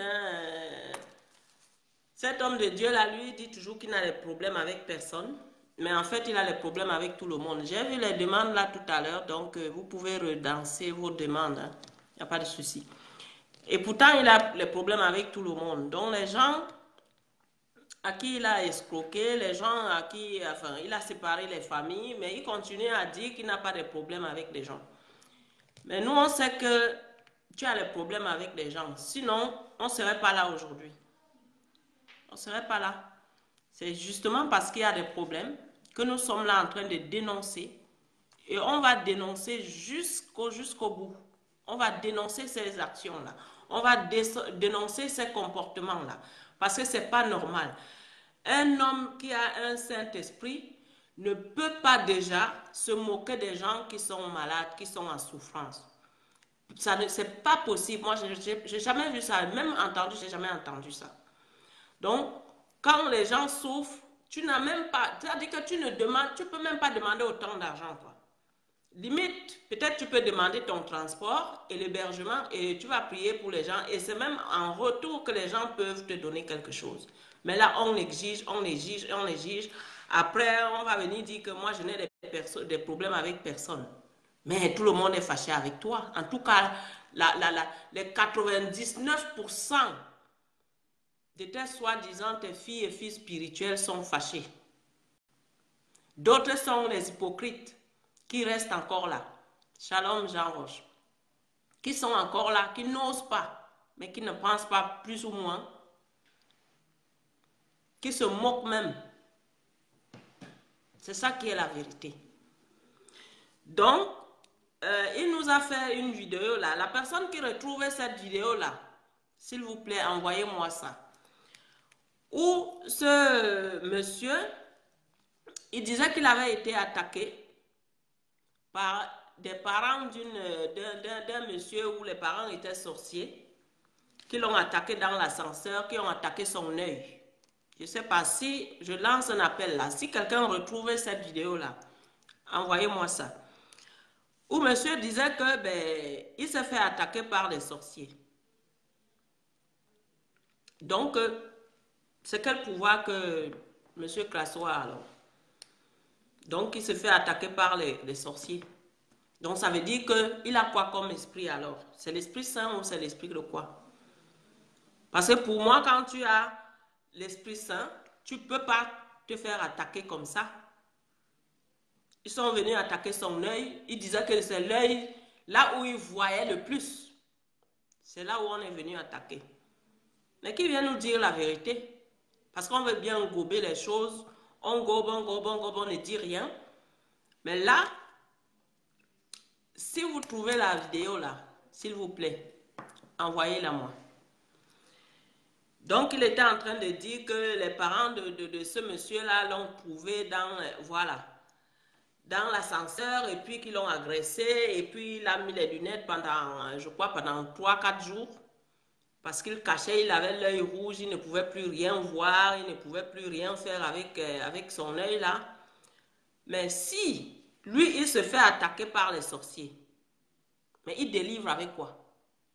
Cet homme de Dieu là, lui, dit toujours qu'il n'a des problèmes avec personne. Mais en fait, il a des problèmes avec tout le monde. J'ai vu les demandes là tout à l'heure, donc vous pouvez redanser vos demandes. Il n'y a pas de souci. Et pourtant, il a les problèmes avec tout le monde. Donc les gens à qui il a escroqué, les gens à qui, enfin, il a séparé les familles, mais il continue à dire qu'il n'a pas de problème avec les gens. Mais nous, on sait que tu as des problèmes avec les gens. Sinon, on ne serait pas là aujourd'hui. On ne serait pas là. C'est justement parce qu'il y a des problèmes que nous sommes là en train de dénoncer Et on va dénoncer jusqu'au bout. On va dénoncer ces actions-là. On va dénoncer ces comportements-là. Parce que ce n'est pas normal. Un homme qui a un Saint-Esprit ne peut pas déjà se moquer des gens qui sont malades, qui sont en souffrance. C'est pas possible. Moi, je n'ai jamais vu ça. Même entendu, je n'ai jamais entendu ça. Donc, quand les gens souffrent, tu n'as même pas... C'est-à-dire que tu ne peux même pas demander autant d'argent, quoi. Limite, peut-être tu peux demander ton transport et l'hébergement et tu vas prier pour les gens et c'est même en retour que les gens peuvent te donner quelque chose. Mais là, on exige, on exige, on exige. Après, on va venir dire que moi, je n'ai des problèmes avec personne. Mais tout le monde est fâché avec toi. En tout cas, les 99% de tes soi-disant tes filles et filles spirituels sont fâchés. D'autres sont les hypocrites qui restent encore là. Shalom Jean Roche. Qui sont encore là, qui n'osent pas, mais qui ne pensent pas plus ou moins, qui se moquent même. C'est ça qui est la vérité. Donc, il nous a fait une vidéo là. La personne qui retrouvait cette vidéo là, s'il vous plaît, envoyez-moi ça. Où ce monsieur, il disait qu'il avait été attaqué par des parents d'un monsieur où les parents étaient sorciers, qui l'ont attaqué dans l'ascenseur, qui ont attaqué son œil. Je ne sais pas si je lance un appel là. Si quelqu'un retrouve cette vidéo là, envoyez-moi ça. Où monsieur disait que il s'est fait attaquer par les sorciers. Donc, c'est quel pouvoir que monsieur Crasso a alors? Donc, il se fait attaquer par les sorciers. Donc, ça veut dire qu'il a quoi comme esprit alors? C'est l'Esprit Saint ou c'est l'esprit de quoi? Parce que pour moi, quand tu as l'Esprit Saint, tu ne peux pas te faire attaquer comme ça. Ils sont venus attaquer son œil. Ils disaient que c'est l'œil là où ils voyaient le plus. C'est là où on est venu attaquer. Mais qui vient nous dire la vérité? Parce qu'on veut bien gober les choses. On gobe, on ne dit rien. Mais là, si vous trouvez la vidéo là, s'il vous plaît, envoyez-la moi. Donc, il était en train de dire que les parents de ce monsieur-là l'ont trouvé dans, voilà, dans l'ascenseur et puis qu'ils l'ont agressé et puis il a mis les lunettes pendant, je crois, pendant 3-4 jours. Parce qu'il cachait, il avait l'œil rouge, il ne pouvait plus rien voir, il ne pouvait plus rien faire avec son œil là. Mais si, lui, il se fait attaquer par les sorciers, mais il délivre avec quoi?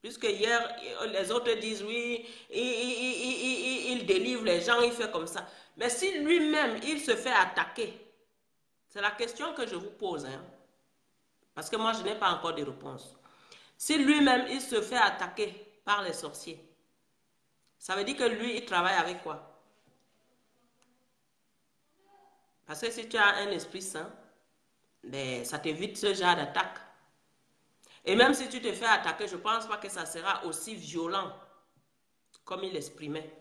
Puisque hier, les autres disent oui, il délivre les gens, il fait comme ça. Mais si lui-même, il se fait attaquer, c'est la question que je vous pose, hein, parce que moi, je n'ai pas encore de réponse. Si lui-même, il se fait attaquer par les sorciers, ça veut dire que lui, il travaille avec quoi? Parce que si tu as un esprit saint, ben, ça t'évite ce genre d'attaque. Et même si tu te fais attaquer, je ne pense pas que ça sera aussi violent comme il exprimait.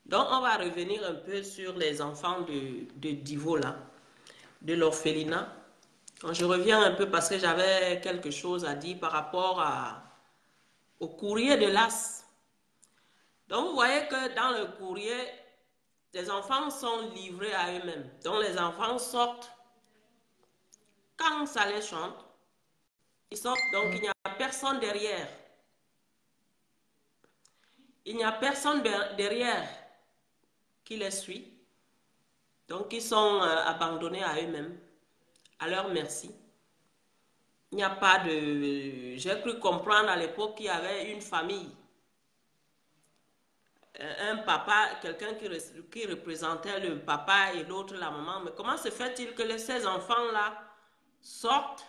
Donc, on va revenir un peu sur les enfants de Divo, là, de l'orphelinat. Je reviens un peu parce que j'avais quelque chose à dire par rapport au courrier de l'AS. Donc, vous voyez que dans le courrier, les enfants sont livrés à eux-mêmes. Donc, les enfants sortent. Quand ça les chante, ils sortent. Donc, il n'y a personne derrière. Il n'y a personne derrière qui les suit. Donc, ils sont abandonnés à eux-mêmes, à leur merci. Il n'y a pas de... J'ai cru comprendre à l'époque qu'il y avait une famille. Un papa, quelqu'un qui représentait le papa et l'autre la maman. Mais comment se fait-il que ces enfants-là sortent,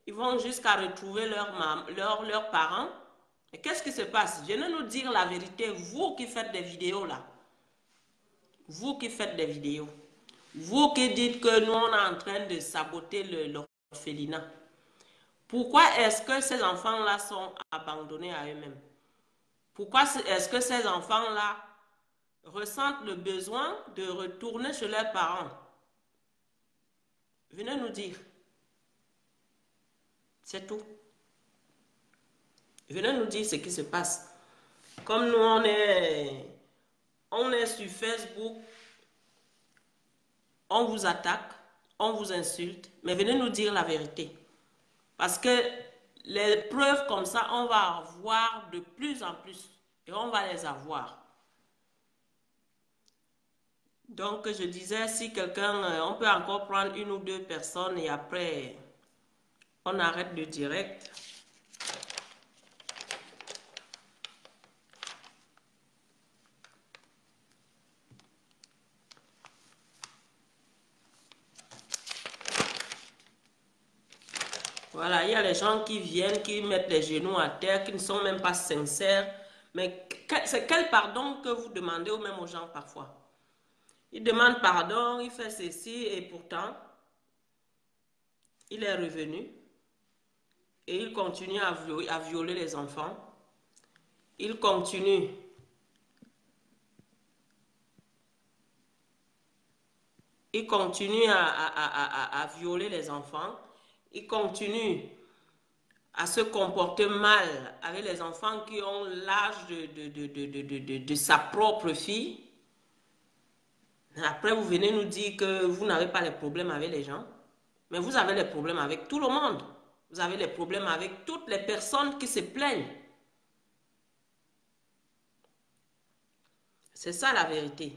ils vont jusqu'à retrouver leurs parents? Et qu'est-ce qui se passe? Venez nous dire la vérité, vous qui faites des vidéos là. Vous qui faites des vidéos. Vous qui dites que nous, on est en train de saboter l'orphelinat. Pourquoi est-ce que ces enfants-là sont abandonnés à eux-mêmes? Pourquoi est-ce que ces enfants-là ressentent le besoin de retourner chez leurs parents? Venez nous dire. C'est tout. Venez nous dire ce qui se passe. Comme nous, on est sur Facebook, on vous attaque, on vous insulte, mais venez nous dire la vérité. Parce que les preuves comme ça, on va avoir de plus en plus. Et on va les avoir. Donc, je disais, si quelqu'un, on peut encore prendre une ou deux personnes et après, on arrête le direct. Voilà, il y a les gens qui viennent, qui mettent les genoux à terre, qui ne sont même pas sincères. Mais c'est quel pardon que vous demandez ou même aux gens parfois? Il demande pardon, il fait ceci et pourtant, il est revenu et il continue à violer les enfants. Il continue à violer les enfants. Il continue à se comporter mal avec les enfants qui ont l'âge de sa propre fille. Après, vous venez nous dire que vous n'avez pas les problèmes avec les gens. Mais vous avez les problèmes avec tout le monde. Vous avez les problèmes avec toutes les personnes qui se plaignent. C'est ça la vérité.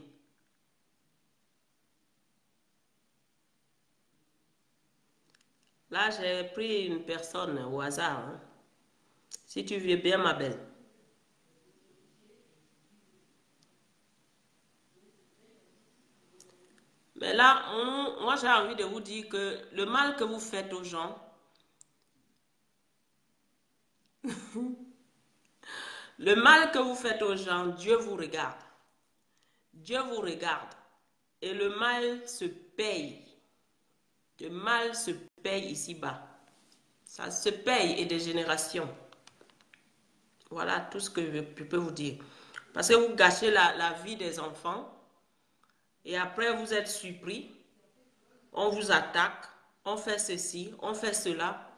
Là, j'ai pris une personne au hasard. Hein. Si tu veux bien, ma belle. Mais là, moi, j'ai envie de vous dire que le mal que vous faites aux gens, le mal que vous faites aux gens, Dieu vous regarde. Dieu vous regarde. Et le mal se paye. Le mal se paye ici-bas. Ça se paye et des générations. Voilà tout ce que je peux vous dire. Parce que vous gâchez la vie des enfants. Et après, vous êtes surpris. On vous attaque. On fait ceci, on fait cela.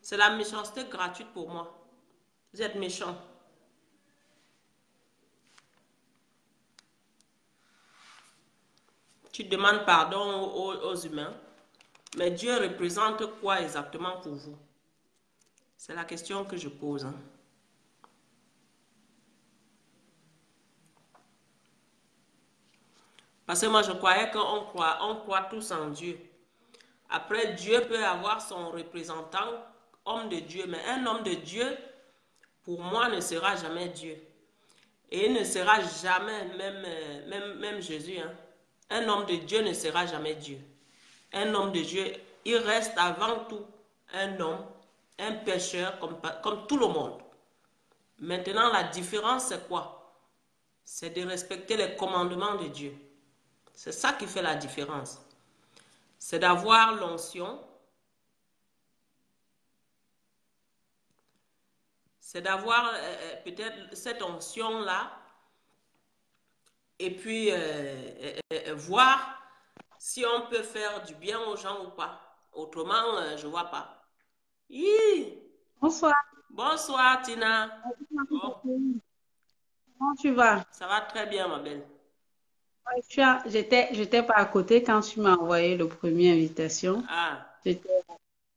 C'est la méchanceté gratuite pour moi. Vous êtes méchants. Tu demandes pardon aux humains. Mais Dieu représente quoi exactement pour vous? C'est la question que je pose. Hein. Parce que moi, je croyais qu'on croit tous en Dieu. Après, Dieu peut avoir son représentant, homme de Dieu. Mais un homme de Dieu, pour moi, ne sera jamais Dieu. Et il ne sera jamais, même Jésus. Hein. Un homme de Dieu ne sera jamais Dieu. Un homme de Dieu, il reste avant tout un homme, un pécheur comme tout le monde. Maintenant, la différence, c'est quoi? C'est de respecter les commandements de Dieu. C'est ça qui fait la différence. C'est d'avoir l'onction. C'est d'avoir peut-être cette onction-là et puis voir si on peut faire du bien aux gens ou pas. Autrement, je ne vois pas. Hi! Bonsoir. Bonsoir, Tina. Bon, Comment tu vas? ça va très bien, ma belle. J'étais pas à côté quand tu m'as envoyé le premier invitation. Ah,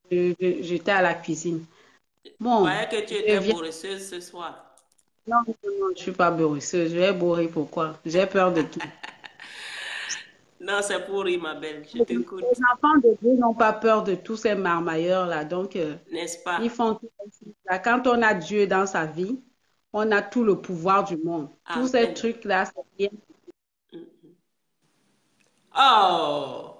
J'étais à la cuisine. je Bon, croyais que tu je étais viens. bourresseuse ce soir. Non, non, non, je suis pas bourrisseuse. Je vais bourrer pourquoi? J'ai peur de tout. Non, c'est pour rire, ma belle. Je Les t'écoute. enfants de Dieu n'ont pas peur de tous ces marmailleurs là. Donc, N'est-ce ils pas? font tout ça. Quand on a Dieu dans sa vie, on a tout le pouvoir du monde. Tous ces Amen. trucs là, c'est rien. Oh!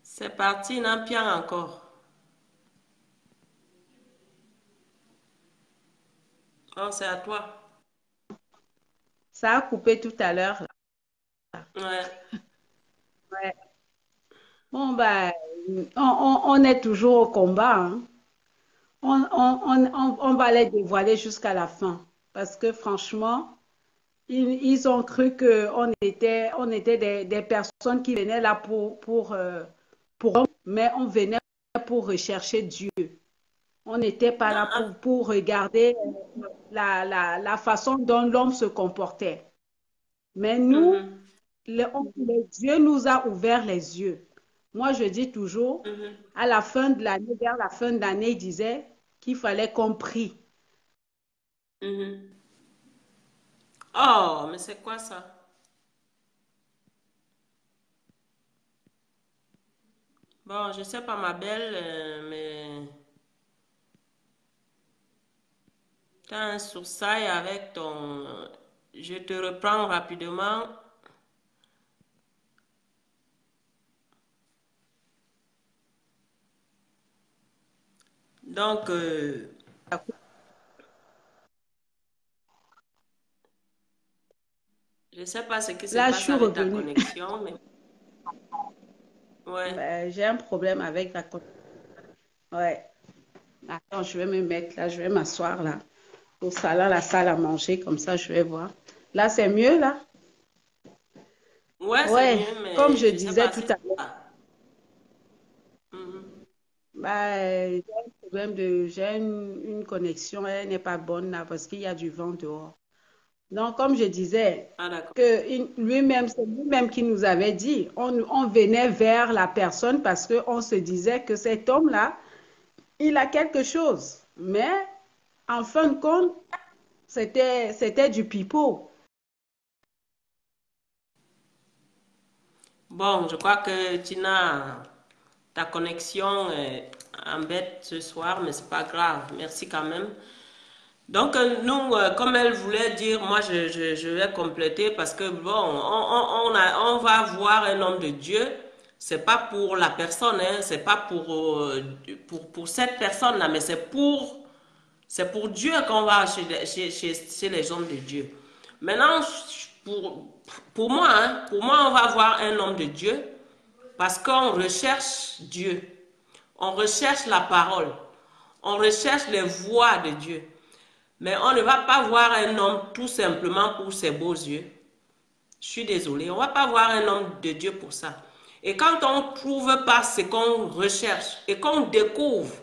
C'est parti, Nampian encore. Oh, c'est à toi. Ça a coupé tout à l'heure là. Ouais. Ouais. Bon, ben, on est toujours au combat, hein. On va les dévoiler jusqu'à la fin. Parce que franchement, ils ont cru qu'on on était des personnes qui venaient là pour mais on venait pour rechercher Dieu. On n'était pas Non, là pour regarder la façon dont l'homme se comportait. Mais nous, mhm, Dieu nous a ouvert les yeux. Moi, je dis toujours, mhm, à la fin de l'année, vers la fin de l'année, il disait qu'il fallait qu'on prie. mhm. Oh, mais c'est quoi ça? Bon, je sais pas, ma belle, mais t'as un sourcil avec ton... Je te reprends rapidement. Donc, je sais pas ce qui se Là, je passe suis avec ta revenue. connexion, mais ouais. Ben, j'ai un problème avec la connexion. Ouais. Attends, je vais me mettre là, je vais m'asseoir là, au salon, la salle à manger, comme ça, je vais voir. Là, c'est mieux là? Ouais, c'est Ouais, mieux, comme mais je je sais disais pas tout si à l'heure. ça. Mhm. Ben, j'ai un problème j'ai une connexion, elle n'est pas bonne là parce qu'il y a du vent dehors. Donc, comme je disais, Ah, d'accord. lui-même, c'est lui-même qui nous avait dit, on venait vers la personne parce qu'on se disait que cet homme-là, il a quelque chose. Mais en fin de compte, c'était du pipeau. Bon, je crois que Tina, ta connexion embête ce soir, mais c'est pas grave. Merci quand même. Donc, nous, comme elle voulait dire, moi, je vais compléter parce que, bon, on va voir un homme de Dieu. C'est pas pour la personne, hein, c'est pas pour cette personne-là, mais c'est pour Dieu qu'on va chez les hommes de Dieu. Maintenant, pour moi, hein, pour moi, on va voir un homme de Dieu parce qu'on recherche Dieu. On recherche la parole. On recherche les voies de Dieu. Mais on ne va pas voir un homme tout simplement pour ses beaux yeux. Je suis désolée, on ne va pas voir un homme de Dieu pour ça. Et quand on ne trouve pas ce qu'on recherche et qu'on découvre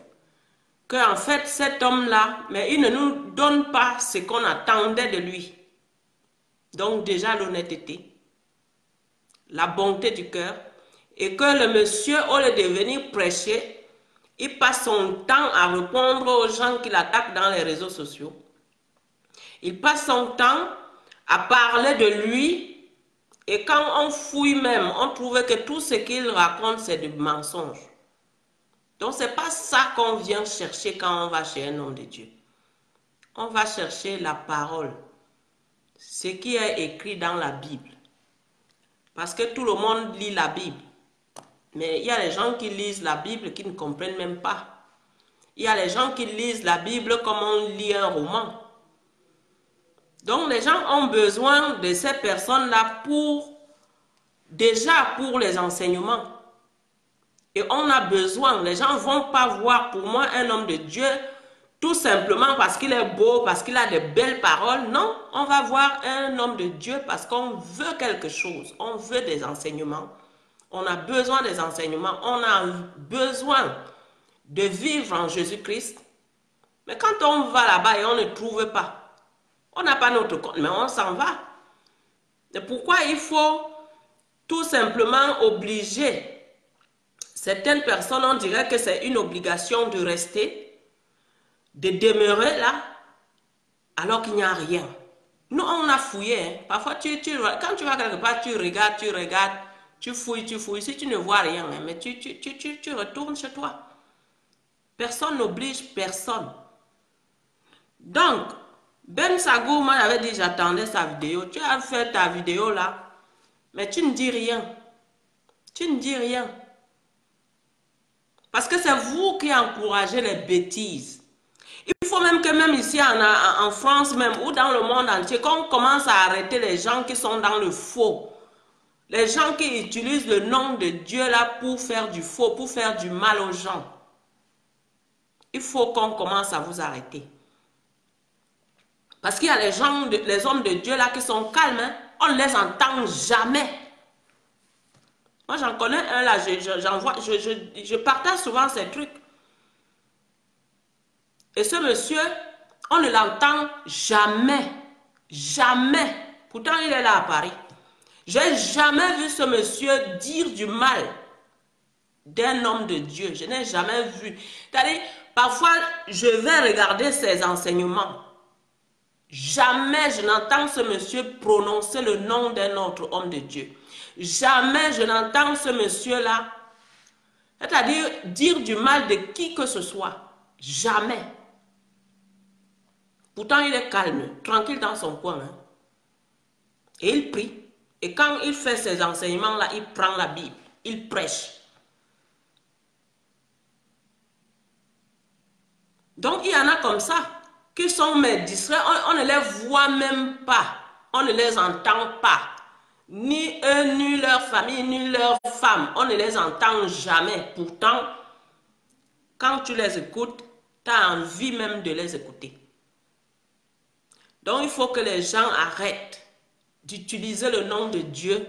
qu'en fait cet homme-là, mais il ne nous donne pas ce qu'on attendait de lui. Donc déjà l'honnêteté, la bonté du cœur, et que le monsieur, au lieu de venir prêcher, il passe son temps à répondre aux gens qui l'attaquent dans les réseaux sociaux. Il passe son temps à parler de lui et quand on fouille même, on trouve que tout ce qu'il raconte, c'est du mensonge. Donc, ce n'est pas ça qu'on vient chercher quand on va chez un homme de Dieu. On va chercher la parole, ce qui est écrit dans la Bible. Parce que tout le monde lit la Bible. Mais il y a les gens qui lisent la Bible qui ne comprennent même pas. Il y a les gens qui lisent la Bible comme on lit un roman. Donc, les gens ont besoin de ces personnes-là déjà pour les enseignements. Et on a besoin, les gens ne vont pas voir pour moi un homme de Dieu tout simplement parce qu'il est beau, parce qu'il a de belles paroles. Non, on va voir un homme de Dieu parce qu'on veut quelque chose, on veut des enseignements. On a besoin des enseignements, on a besoin de vivre en Jésus-Christ. Mais quand on va là-bas et on ne trouve pas, on n'a pas notre compte, mais on s'en va. Et pourquoi il faut tout simplement obliger certaines personnes, on dirait que c'est une obligation de rester, de demeurer là, alors qu'il n'y a rien. Nous, on a fouillé. Hein. Parfois, quand tu vas quelque part, tu regardes, tu fouilles. Si tu ne vois rien, hein, mais tu retournes chez toi. Personne n'oblige personne. Donc, Ben Sagou, moi, j'avais dit, j'attendais sa vidéo. Tu as fait ta vidéo là, mais tu ne dis rien. Tu ne dis rien. Parce que c'est vous qui encouragez les bêtises. Il faut même que même ici en France même ou dans le monde entier, qu'on commence à arrêter les gens qui sont dans le faux. Les gens qui utilisent le nom de Dieu là pour faire du faux, pour faire du mal aux gens. Il faut qu'on commence à vous arrêter. Parce qu'il y a les gens, les hommes de Dieu là qui sont calmes, hein, on ne les entend jamais. Moi j'en connais un là, je partage souvent ces trucs. Et ce monsieur, on ne l'entend jamais. Jamais. Pourtant il est là à Paris. J'ai jamais vu ce monsieur dire du mal d'un homme de Dieu. Je n'ai jamais vu. C'est-à-dire, parfois, je vais regarder ses enseignements. Jamais je n'entends ce monsieur prononcer le nom d'un autre homme de Dieu. Jamais je n'entends ce monsieur-là, c'est-à-dire dire du mal de qui que ce soit. Jamais. Pourtant, il est calme, tranquille dans son coin. Hein. Et il prie. Et quand il fait ses enseignements-là, il prend la Bible. Il prêche. Donc, il y en a comme ça, qui sont mais distraits. On ne les voit même pas. On ne les entend pas. Ni eux, ni leur famille, ni leurs femmes. On ne les entend jamais. Pourtant, quand tu les écoutes, tu as envie même de les écouter. Donc, il faut que les gens arrêtent d'utiliser le nom de Dieu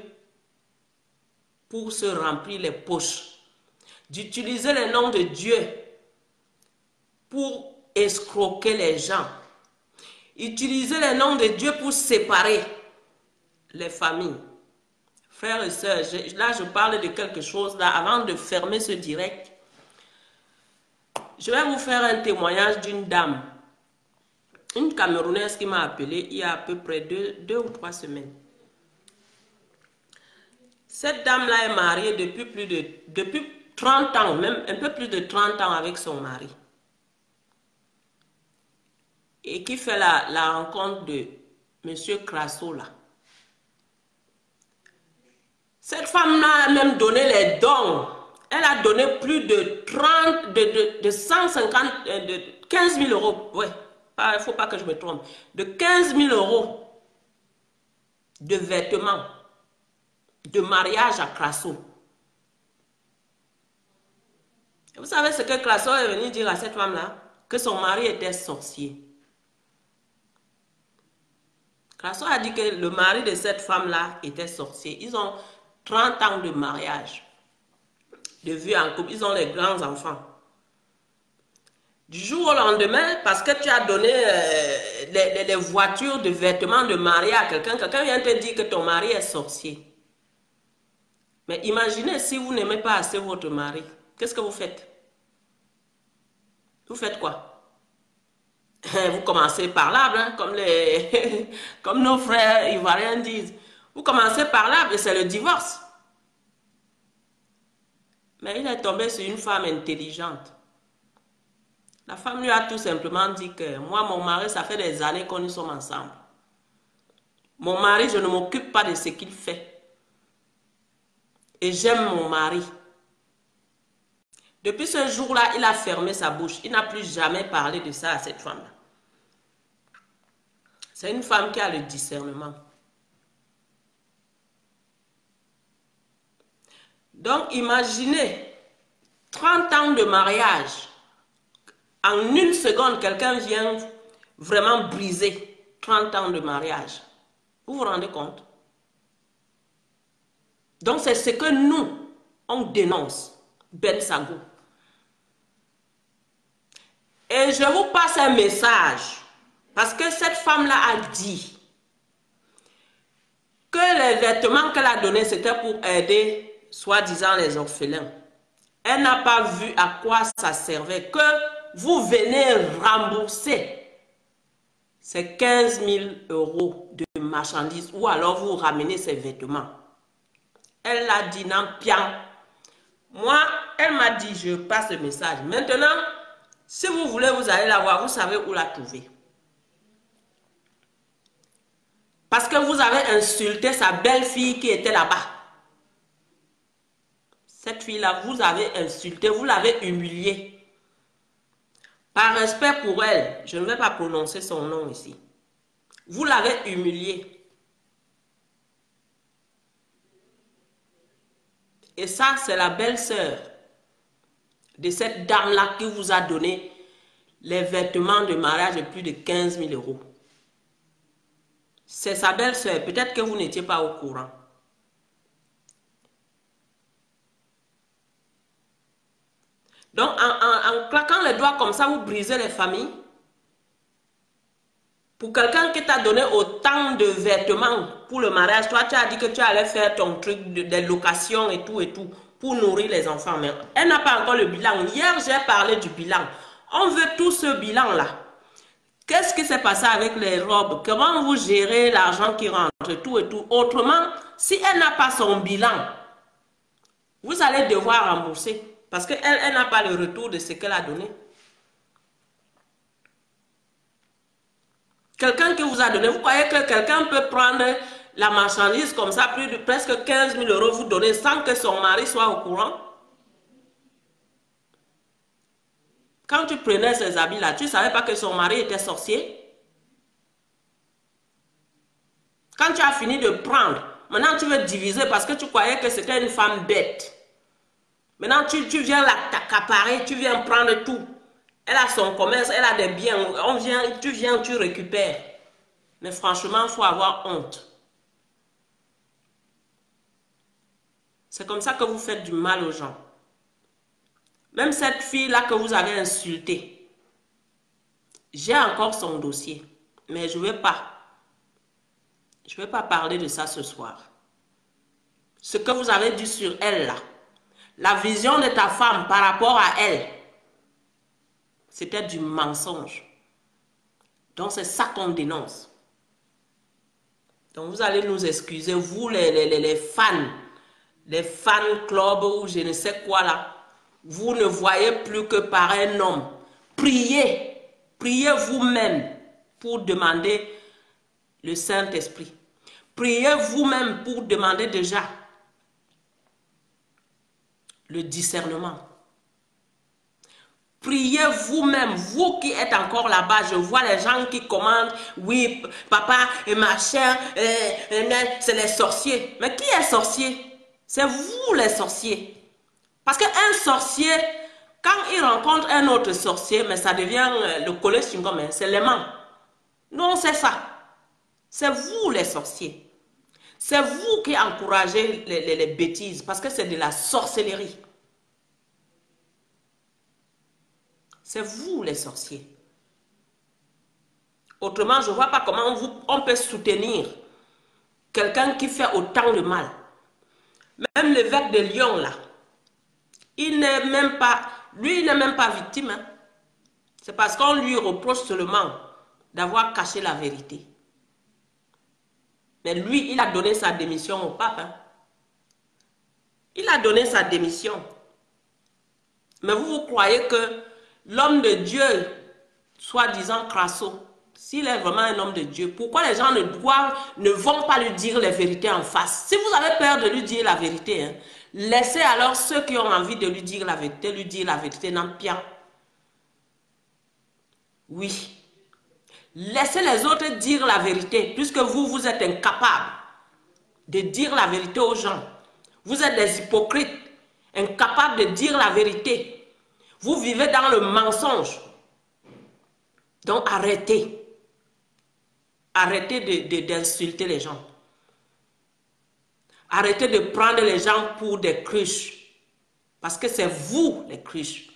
pour se remplir les poches. D'utiliser le nom de Dieu pour escroquer les gens. Utiliser le nom de Dieu pour séparer les familles. Frères et sœurs, là je parle de quelque chose là, avant de fermer ce direct. Je vais vous faire un témoignage d'une dame, une Camerounaise qui m'a appelé il y a à peu près 2 ou 3 semaines. Cette dame-là est mariée depuis 30 ans, même un peu plus de 30 ans avec son mari. Et qui fait la rencontre de M. Crasso là. Cette femme-là a même donné les dons. Elle a donné plus de 150, de 15 000 euros. Ouais, il ne faut pas que je me trompe. De 15 000 euros de vêtements de mariage à Crasso. Et vous savez ce que Crasso est venu dire à cette femme-là? Que son mari était sorcier. Crasso a dit que le mari de cette femme-là était sorcier. Ils ont 30 ans de mariage, de vie en couple. Ils ont les grands enfants. Du jour au lendemain, parce que tu as donné les voitures de vêtements de mariage à quelqu'un, quelqu'un vient te dire que ton mari est sorcier. Mais imaginez si vous n'aimez pas assez votre mari, qu'est-ce que vous faites? Vous faites quoi? Vous commencez par là, hein, comme nos frères ivoiriens disent. Vous commencez par là, et c'est le divorce. Mais il est tombé sur une femme intelligente. La femme lui a tout simplement dit que moi, mon mari, ça fait des années que nous sommes ensemble. Mon mari, je ne m'occupe pas de ce qu'il fait. Et j'aime mon mari. Depuis ce jour-là, il a fermé sa bouche. Il n'a plus jamais parlé de ça à cette femme-là. C'est une femme qui a le discernement. Donc, imaginez, 30 ans de mariage, en une seconde, quelqu'un vient vraiment briser 30 ans de mariage. Vous vous rendez compte? Donc, c'est ce que nous, on dénonce, Ben Sago. Et je vous passe un message, parce que cette femme-là a dit que les vêtements qu'elle a donnés, c'était pour aider soi-disant les orphelins. Elle n'a pas vu à quoi ça servait, que vous venez rembourser ces 15 000 euros de marchandises ou alors vous ramenez ces vêtements. Elle a dit non, bien. Moi, elle m'a dit, je passe le message. Maintenant, si vous voulez, vous allez la voir, vous savez où la trouver. Parce que vous avez insulté sa belle-fille qui était là-bas. Cette fille-là, vous avez insulté, vous l'avez humiliée. Par respect pour elle, je ne vais pas prononcer son nom ici. Vous l'avez humiliée. Et ça, c'est la belle-sœur de cette dame-là qui vous a donné les vêtements de mariage de plus de 15 000 euros. C'est sa belle-sœur. Peut-être que vous n'étiez pas au courant. Donc, en claquant les doigts comme ça, vous brisez les familles. Pour quelqu'un qui t'a donné autant de vêtements pour le mariage, toi, tu as dit que tu allais faire ton truc de location et tout, pour nourrir les enfants. Mais elle n'a pas encore le bilan. Hier, j'ai parlé du bilan. On veut tout ce bilan-là. Qu'est-ce qui s'est passé avec les robes? Comment vous gérez l'argent qui rentre, tout et tout? Autrement, si elle n'a pas son bilan, vous allez devoir rembourser. Parce qu'elle n'a pas le retour de ce qu'elle a donné. Quelqu'un qui vous a donné, vous croyez que quelqu'un peut prendre la marchandise comme ça, plus de presque 15 000 euros, vous donner sans que son mari soit au courant? Quand tu prenais ces habits-là, tu ne savais pas que son mari était sorcier? Quand tu as fini de prendre, maintenant tu veux diviser parce que tu croyais que c'était une femme bête. Maintenant tu viens l'accaparer, tu viens prendre tout. Elle a son commerce, elle a des biens, tu viens, tu récupères. Mais franchement, il faut avoir honte. C'est comme ça que vous faites du mal aux gens. Même cette fille-là que vous avez insultée, j'ai encore son dossier, mais je ne vais pas parler de ça ce soir. Ce que vous avez dit sur elle là, la vision de ta femme par rapport à elle, c'était du mensonge. Donc c'est ça qu'on dénonce. Donc vous allez nous excuser, vous les fan club ou je ne sais quoi là, vous ne voyez plus que par un homme. Priez vous-même pour demander le Saint-Esprit. Priez vous-même pour demander déjà le discernement. Priez vous-même, vous qui êtes encore là-bas, je vois les gens qui commandent, oui, papa et ma chère, c'est les sorciers. Mais qui est sorcier? C'est vous les sorciers. Parce qu'un sorcier, quand il rencontre un autre sorcier, mais ça devient le collège chingom, c'est l'aimant. Non, c'est ça. C'est vous les sorciers. C'est vous qui encouragez les bêtises, parce que c'est de la sorcellerie. C'est vous les sorciers. Autrement, je ne vois pas comment on peut soutenir quelqu'un qui fait autant de mal. Même l'évêque de Lyon, là, il n'est même pas, lui, il n'est même pas victime. Hein. C'est parce qu'on lui reproche seulement d'avoir caché la vérité. Mais lui, il a donné sa démission au pape. Hein. Il a donné sa démission. Mais vous croyez que l'homme de Dieu, soi-disant Crasso, s'il est vraiment un homme de Dieu, pourquoi les gens ne vont pas lui dire les vérités en face? Si vous avez peur de lui dire la vérité, hein, laissez alors ceux qui ont envie de lui dire la vérité non bien. Oui. Laissez les autres dire la vérité, puisque vous êtes incapables de dire la vérité aux gens. Vous êtes des hypocrites, incapables de dire la vérité. Vous vivez dans le mensonge. Donc arrêtez. Arrêtez d'insulter les gens. Arrêtez de prendre les gens pour des cruches. Parce que c'est vous les cruches.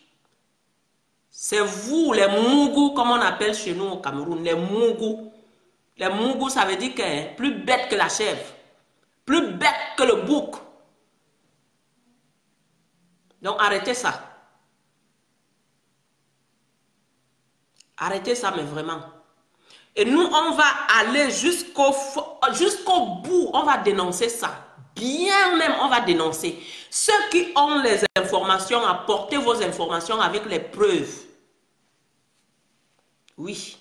C'est vous les mougous, comme on appelle chez nous au Cameroun, les mougous. Les mougous, ça veut dire que plus bête que la chèvre. Plus bête que le bouc. Donc arrêtez ça. Arrêtez ça, mais vraiment. Et nous, on va aller jusqu'au bout. On va dénoncer ça. Bien même, on va dénoncer. Ceux qui ont les informations, apportez vos informations avec les preuves. Oui.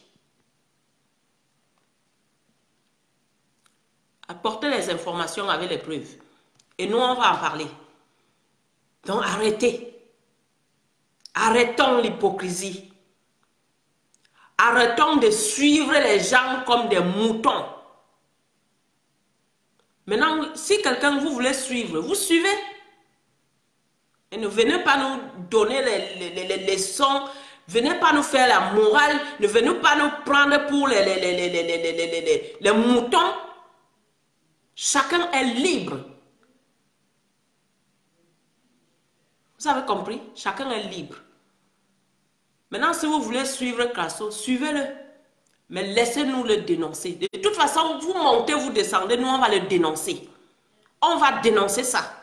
Apportez les informations avec les preuves. Et nous, on va en parler. Donc, arrêtez. Arrêtons l'hypocrisie. Arrêtons de suivre les gens comme des moutons. Maintenant, si quelqu'un vous voulez suivre, vous suivez. Et ne venez pas nous donner les leçons Venez pas nous faire la morale, ne venez pas nous prendre pour les moutons. Chacun est libre. Vous avez compris? Chacun est libre. Maintenant, si vous voulez suivre Crasso, suivez-le. Mais laissez-nous le dénoncer. De toute façon, vous montez, vous descendez, nous on va le dénoncer. On va dénoncer ça.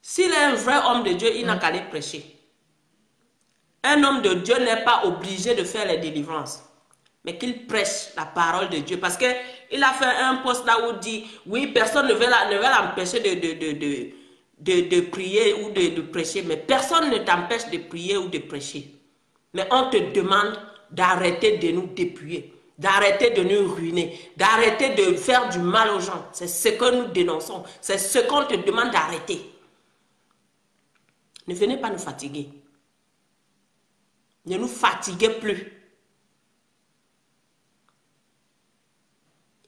S'il est un vrai homme de Dieu, il n'a qu'à aller prêcher. Un homme de Dieu n'est pas obligé de faire les délivrances, mais qu'il prêche la parole de Dieu. Parce qu'il a fait un post là où il dit, oui, personne ne veut l'empêcher de prier ou de prêcher, mais personne ne t'empêche de prier ou de prêcher. Mais on te demande d'arrêter de nous dépouiller, d'arrêter de nous ruiner, d'arrêter de faire du mal aux gens. C'est ce que nous dénonçons, c'est ce qu'on te demande d'arrêter. Ne venez pas nous fatiguer. Ne nous fatiguez plus.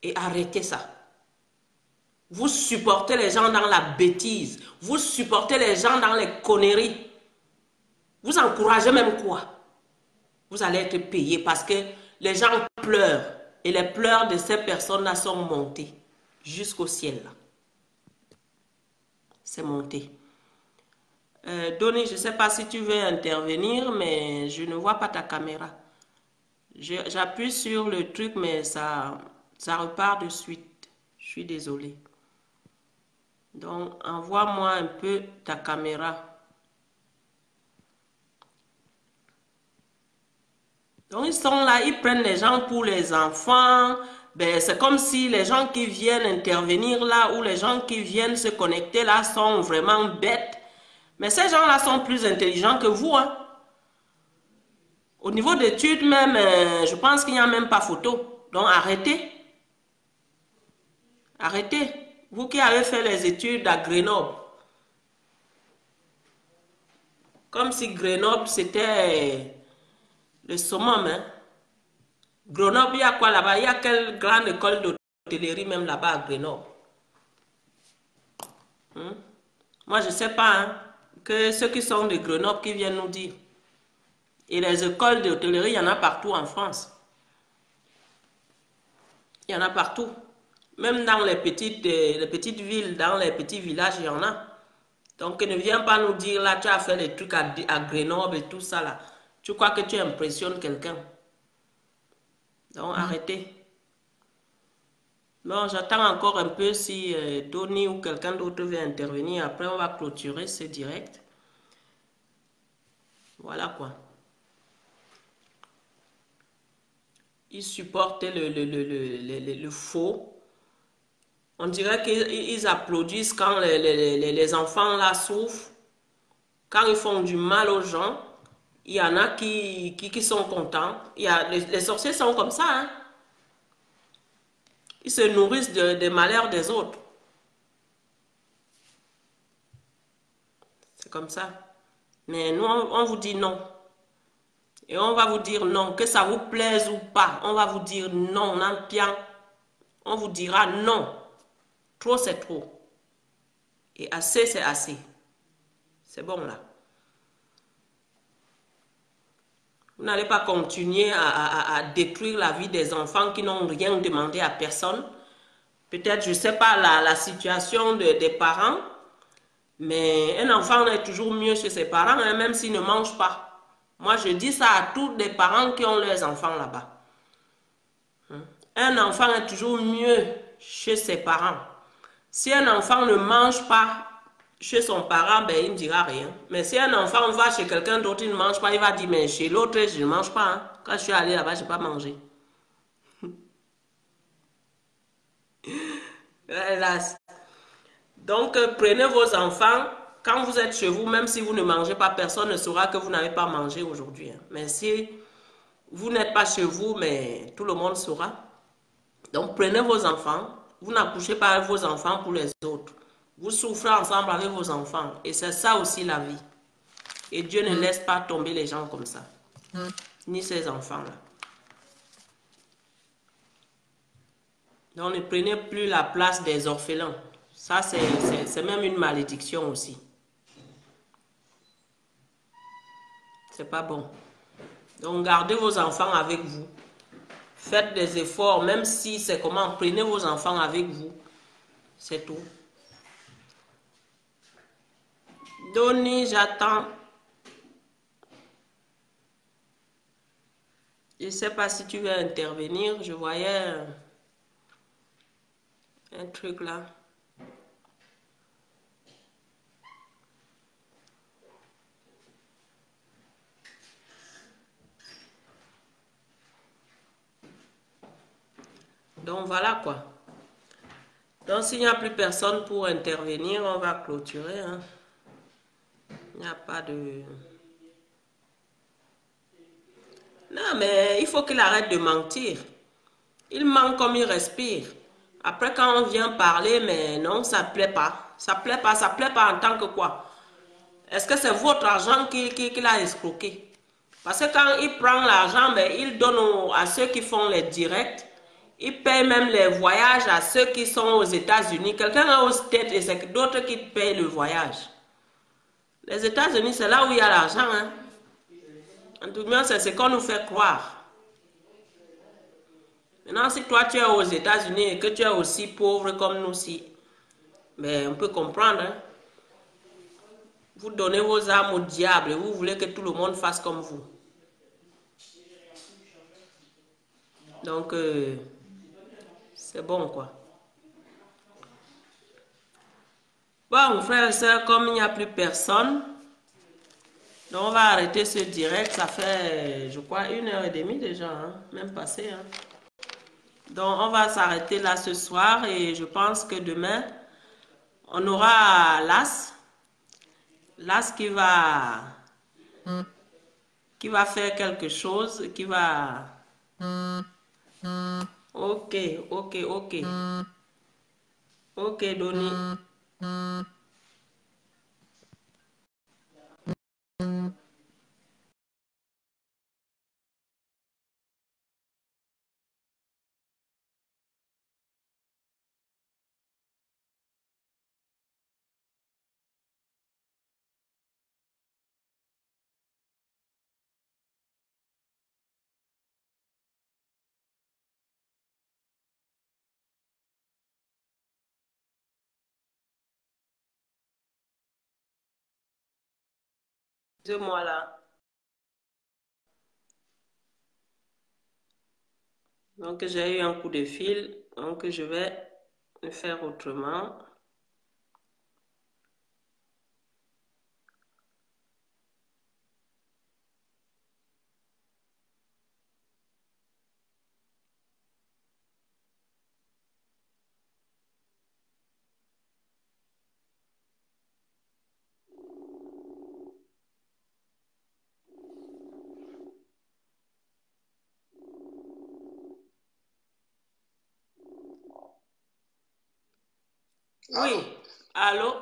Et arrêtez ça. Vous supportez les gens dans la bêtise. Vous supportez les gens dans les conneries. Vous encouragez même quoi? Vous allez être payé parce que les gens pleurent. Et les pleurs de ces personnes-là sont montés jusqu'au ciel. C'est monté. Donny, je ne sais pas si tu veux intervenir, mais je ne vois pas ta caméra. J'appuie sur le truc, mais ça repart de suite. Je suis désolée. Donc, envoie-moi un peu ta caméra. Donc, ils sont là, ils prennent les gens pour les enfants. Ben, c'est comme si les gens qui viennent intervenir là, ou les gens qui viennent se connecter là, sont vraiment bêtes. Mais ces gens-là sont plus intelligents que vous. Hein. Au niveau d'études même, je pense qu'il n'y a même pas photo. Donc arrêtez. Arrêtez. Vous qui avez fait les études à Grenoble. Comme si Grenoble c'était le summum. Hein. Grenoble, il y a quoi là-bas? Il y a quelle grande école d'hôtellerie même là-bas à Grenoble? Moi, je ne sais pas. Hein. Que ceux qui sont de Grenoble qui viennent nous dire. Et les écoles d'hôtellerie, il y en a partout en France. Il y en a partout. Même dans les petites villes, dans les petits villages, il y en a. Donc, ne viens pas nous dire, là, tu as fait des trucs à Grenoble et tout ça, là. Tu crois que tu impressionnes quelqu'un. Donc, arrêtez. Bon, j'attends encore un peu si Donny ou quelqu'un d'autre veut intervenir. Après, on va clôturer ce direct. Voilà quoi. Ils supportent le faux. On dirait qu'ils applaudissent quand les enfants là souffrent. Quand ils font du mal aux gens, il y en a qui sont contents. Les sorciers sont comme ça. Hein? Ils se nourrissent des malheurs des autres. C'est comme ça. Mais nous, on vous dit non. Et on va vous dire non. Que ça vous plaise ou pas, on va vous dire non. On vous dira non. Trop, c'est trop. Et assez, c'est assez. C'est bon là. Vous n'allez pas continuer à détruire la vie des enfants qui n'ont rien demandé à personne. Peut-être, je ne sais pas, la situation des parents. Mais un enfant est toujours mieux chez ses parents, hein, même s'il ne mange pas. Moi, je dis ça à tous les parents qui ont leurs enfants là-bas. Un enfant est toujours mieux chez ses parents. Si un enfant ne mange pas chez son parent, ben, il ne dira rien. Mais si un enfant va chez quelqu'un d'autre, il ne mange pas, il va dire, mais chez l'autre, je ne mange pas. Hein. Quand je suis allé là-bas, je n'ai pas mangé. Hélas. Donc, prenez vos enfants. Quand vous êtes chez vous, même si vous ne mangez pas, personne ne saura que vous n'avez pas mangé aujourd'hui. Hein. Mais si vous n'êtes pas chez vous, mais tout le monde saura. Donc, prenez vos enfants. Vous n'accouchez pas avec vos enfants pour les autres. Vous souffrez ensemble avec vos enfants. Et c'est ça aussi la vie. Et Dieu ne laisse pas tomber les gens comme ça. Ni ses enfants-là. Donc, ne prenez plus la place des orphelins. Ça, c'est même une malédiction aussi. C'est pas bon. Donc, gardez vos enfants avec vous. Faites des efforts, même si c'est comment, prenez vos enfants avec vous. C'est tout. Donny, j'attends. Je ne sais pas si tu veux intervenir. Je voyais un truc là. Donc voilà quoi. Donc s'il n'y a plus personne pour intervenir, on va clôturer. Hein. Il n'y a pas de... Non, mais il faut qu'il arrête de mentir. Il ment comme il respire. Après, quand on vient parler, mais non, ça ne plaît pas. Ça ne plaît pas, ça ne plaît pas en tant que quoi? Est-ce que c'est votre argent qu'il a escroqué? Parce que quand il prend l'argent, mais il donne à ceux qui font les directs. Il paye même les voyages à ceux qui sont aux États-Unis. Quelqu'un a aux States et c'est d'autres qui payent le voyage. Les États-Unis, c'est là où il y a l'argent. Hein? En tout cas, c'est ce qu'on nous fait croire. Maintenant, si toi tu es aux États-Unis et que tu es aussi pauvre comme nous aussi, ben, on peut comprendre. Hein? Vous donnez vos âmes au diable et vous voulez que tout le monde fasse comme vous. Donc, c'est bon quoi. Bon, frères et sœurs, comme il n'y a plus personne, donc on va arrêter ce direct. Ça fait, je crois, 1h30 déjà, hein? Même passé. Hein? Donc, on va s'arrêter là ce soir et je pense que demain, on aura Las. Las qui va faire quelque chose, qui va... Ok, ok, ok. Ok, Donny. Moi là. Donc, j'ai eu un coup de fil. Donc, je vais le faire autrement. Oui. Allô?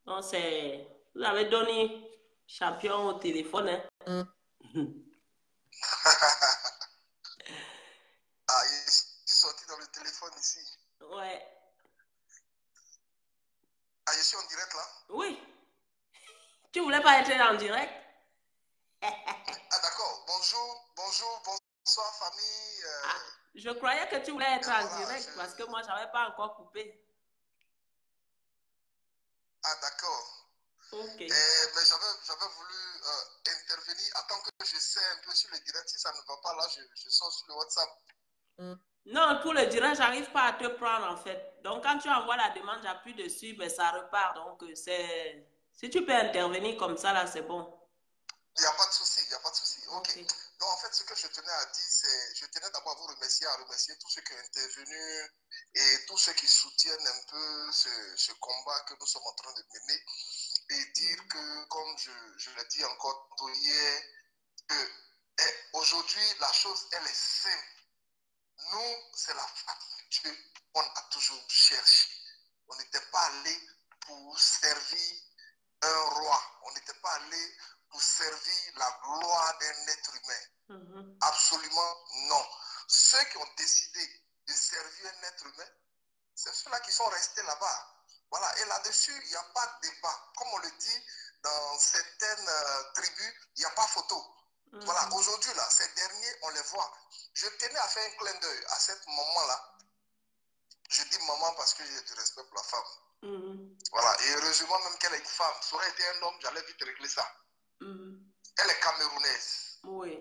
Non, c'est... Vous avez donné champion au téléphone, hein? Ah, je suis sorti dans le téléphone ici. Ouais. Ah, je suis en direct là? Oui. Tu voulais pas être en direct? Ah, d'accord. Bonjour, bonjour, bonsoir famille. Ah, je croyais que tu voulais être en voilà, direct parce que moi, je n'avais pas encore coupé. Ah, d'accord. Ok. Mais j'avais voulu intervenir. Attends que je sais un peu sur le direct. Si ça ne va pas là, je sors sur le WhatsApp. Non, pour le direct, j'arrive pas à te prendre en fait. Donc, quand tu envoies la demande, j'appuie dessus, mais ça repart. Donc, c'est... Si tu peux intervenir comme ça, là, c'est bon. Il n'y a pas de souci, il n'y a pas de souci. Ok. Ok. Donc, en fait, ce que je tenais à dire, c'est je tenais d'abord à vous remercier, tous ceux qui ont intervenu et tous ceux qui soutiennent un peu ce combat que nous sommes en train de mener et dire que, comme je l'ai dit encore hier, que aujourd'hui, la chose, elle est simple. Nous, c'est la famille de Dieu. On a toujours cherché. On n'était pas allé pour servir un roi. On n'était pas allé pour servir la gloire d'un être humain. Absolument non. Ceux qui ont décidé de servir un être humain, c'est ceux-là qui sont restés là-bas. Voilà. Et là-dessus, il n'y a pas de débat. Comme on le dit dans certaines tribus, il n'y a pas photo. Voilà, aujourd'hui, là, ces derniers, on les voit. Je tenais à faire un clin d'œil à cette maman-là. Je dis maman parce que j'ai du respect pour la femme. Voilà, et heureusement même qu'elle est une femme. Ça aurait été un homme, j'allais vite régler ça. Elle est camerounaise. Oui.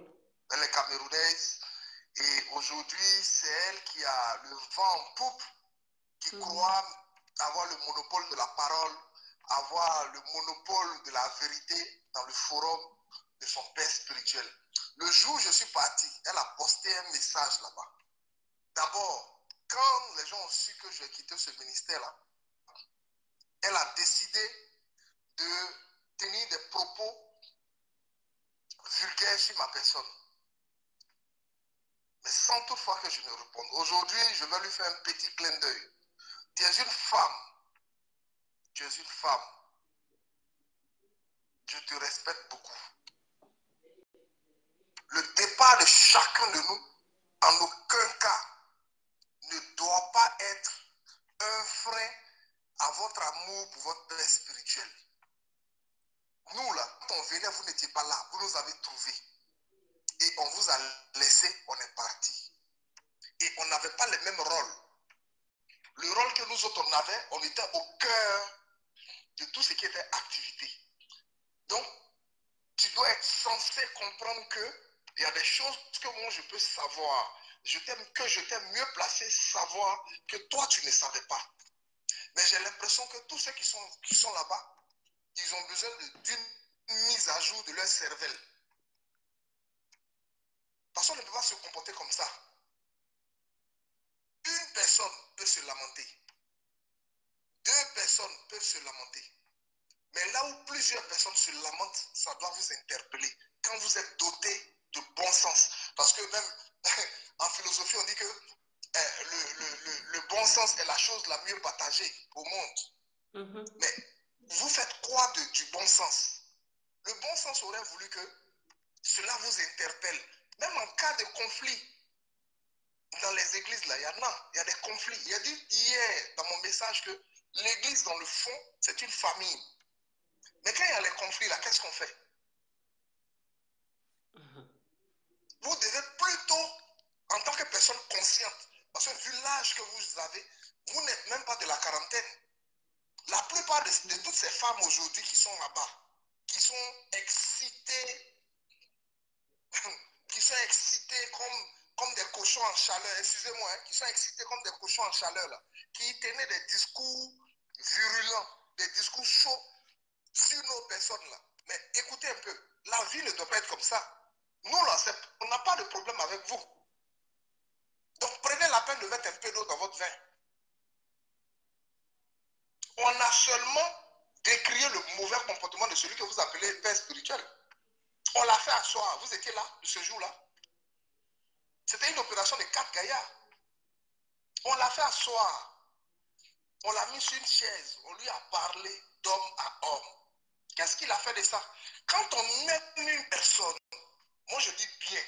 Elle est camerounaise. Et aujourd'hui, c'est elle qui a le vent en poupe, qui croit avoir le monopole de la parole, avoir le monopole de la vérité dans le forum de son père spirituel. Le jour où je suis parti, elle a posté un message là-bas. D'abord, quand les gens ont su que je quittais ce ministère-là, elle a décidé de tenir des propos vulgaires sur ma personne. Mais sans toutefois que je ne réponde. Aujourd'hui, je vais lui faire un petit clin d'œil. Tu es une femme. Tu es une femme. Je te respecte beaucoup. Le départ de chacun de nous, en aucun cas, ne doit pas être un frein à votre amour pour votre père spirituel. Nous, là, quand on venait, vous n'étiez pas là. Vous nous avez trouvés. Et on vous a laissé, on est parti. Et on n'avait pas le même rôle. Le rôle que nous autres, on avait, on était au cœur de tout ce qui était activité. Donc, tu dois être censé comprendre qu'il y a des choses que moi, je peux savoir. Que je t'ai mieux placé savoir que toi, tu ne savais pas. Mais j'ai l'impression que tous ceux qui sont là-bas, ils ont besoin d'une mise à jour de leur cervelle. Parce qu'on ne peut pas se comporter comme ça. Une personne peut se lamenter. Deux personnes peuvent se lamenter. Mais là où plusieurs personnes se lamentent, ça doit vous interpeller. Quand vous êtes doté de bon sens. Parce que même en philosophie, on dit que le bon sens est la chose la mieux partagée au monde. Mais vous faites quoi du bon sens? Le bon sens aurait voulu que cela vous interpelle. Même en cas de conflit, dans les églises, là, il y a des conflits. Il y a dit hier dans mon message que l'église, dans le fond, c'est une famille. Mais quand il y a les conflits, là, qu'est-ce qu'on fait? Vous devez plutôt, en tant que personne consciente, parce que vu l'âge que vous avez, vous n'êtes même pas de la quarantaine. La plupart de toutes ces femmes aujourd'hui qui sont là-bas, qui sont excitées, comme des cochons en chaleur, excusez-moi, hein, qui sont excités comme des cochons en chaleur, là, qui tenaient des discours virulents, des discours chauds sur nos personnes là. Mais écoutez un peu, la vie ne doit pas être comme ça. Nous là, on n'a pas de problème avec vous. Donc prenez la peine de mettre un peu d'eau dans votre vin. On a seulement décrié le mauvais comportement de celui que vous appelez père spirituel. On l'a fait à soi. Vous étiez là, ce jour-là. C'était une opération de 4 gaillards. On l'a fait à soi. On l'a mis sur une chaise. On lui a parlé d'homme à homme. Qu'est-ce qu'il a fait de ça? Quand on aime une personne, moi je dis bien,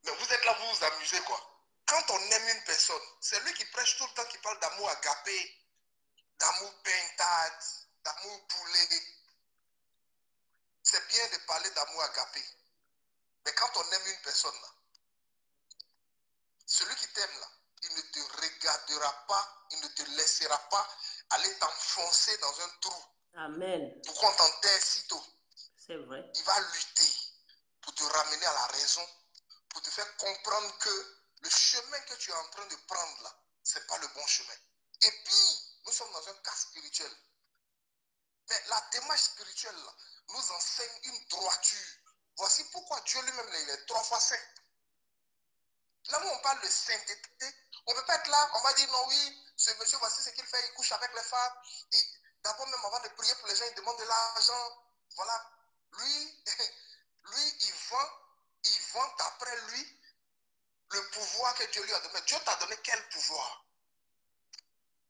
mais vous êtes là, vous vous amusez quoi. Quand on aime une personne, c'est lui qui prêche tout le temps, qui parle d'amour agapé, d'amour pintade, d'amour poulet. C'est bien de parler d'amour agapé. Mais quand on aime une personne là, celui qui t'aime là, il ne te regardera pas, il ne te laissera pas aller t'enfoncer dans un trou. Amen. Pour qu'on t'enterre sitôt. C'est vrai. Il va lutter pour te ramener à la raison, pour te faire comprendre que le chemin que tu es en train de prendre là, ce n'est pas le bon chemin. Et puis, nous sommes dans un cas spirituel. Mais la démarche spirituelle là, nous enseigne une droiture. Voici pourquoi Dieu lui-même il est 3 fois saint. Là où on parle de sainteté, on ne peut pas être là, on va dire non, oui, ce monsieur, voici ce qu'il fait, il couche avec les femmes. D'abord même avant de prier pour les gens, il demande de l'argent. Voilà. Lui, il vend après lui le pouvoir que Dieu lui a donné. Dieu t'a donné quel pouvoir?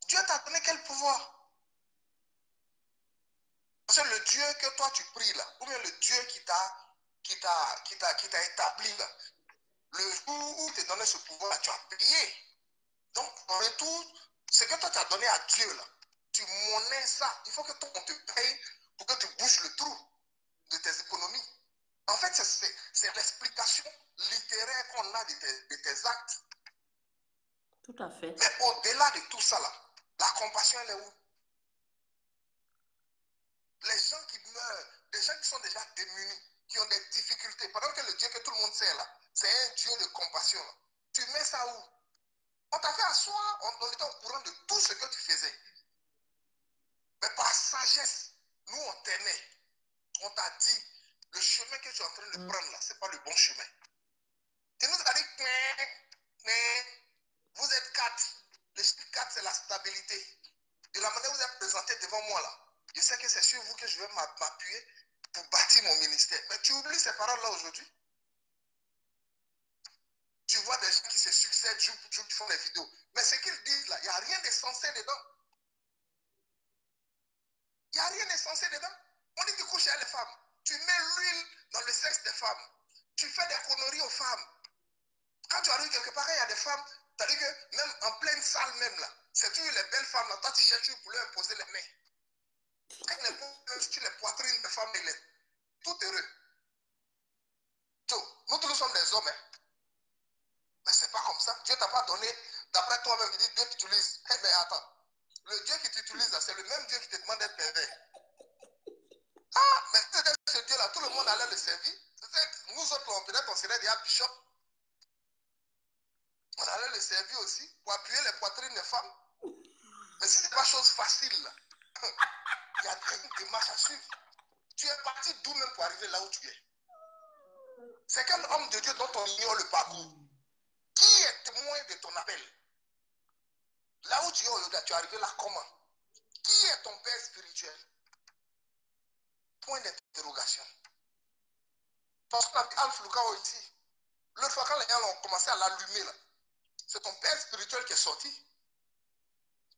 Dieu t'a donné quel pouvoir? Parce que le Dieu que toi tu pries là, ou bien le Dieu qui t'a établi là, le jour où tu t'es donné ce pouvoir, tu as payé. Donc, en retour, ce que toi tu as donné à Dieu là, tu monnaies ça. Il faut que toi on te paye pour que tu bouches le trou de tes économies. En fait, c'est l'explication littéraire qu'on a de tes actes. Tout à fait. Mais au-delà de tout ça, là, la compassion, elle est où? Les gens qui meurent, des gens qui sont déjà démunis, qui ont des difficultés, pendant que le Dieu que tout le monde sait là, c'est un Dieu de compassion. Là. Tu mets ça où? On t'a fait asseoir, on était au courant de tout ce que tu faisais. Mais par sagesse, nous on t'aimait. On t'a dit, le chemin que tu es en train de prendre là, c'est pas le bon chemin. Tu nous as dit, vous êtes 4. Le chiffre 4, c'est la stabilité. De la manière où vous êtes présenté devant moi là, je sais que c'est sur vous que je vais m'appuyer pour bâtir mon ministère. Mais tu oublies ces paroles-là aujourd'hui. Tu vois des gens qui se succèdent jour pour jour, qui font des vidéos. Mais ce qu'ils disent là, il n'y a rien d'essentiel dedans. Il n'y a rien d'essentiel dedans. On dit que tu couches avec les femmes. Tu mets l'huile dans le sexe des femmes. Tu fais des conneries aux femmes. Quand tu arrives quelque part, il y a des femmes, tu as dit que même en pleine salle même là, c'est toujours les belles femmes là, toi tu cherches pour leur imposer les mains. Quand les pauvres sur les poitrines des femmes, il est tout heureux. Nous tous nous sommes des hommes. Hein. Mais c'est pas comme ça. Dieu t'a pas donné, d'après toi-même, il dit Dieu t'utilise. Eh bien attends, le Dieu qui t'utilise, c'est le même Dieu qui te demande d'être pervers. Ah, mais ce Dieu-là, tout le monde allait le servir. Nous autres, peut-être on serait des bishop. On allait le servir aussi pour appuyer les poitrines des femmes. Mais si ce n'est pas chose facile, là, il y a une démarche à suivre. Tu es parti d'où même pour arriver là où tu es. C'est quel homme de Dieu dont on ignore le parcours? Qui est témoin de ton appel? Là où tu es aujourd'hui, tu es arrivé là comment? Qui est ton père spirituel? Point d'interrogation. Parce qu'on a dit Alpha Lucao ici. L'autre fois, quand les gens ont commencé à l'allumer, là, c'est ton père spirituel qui est sorti.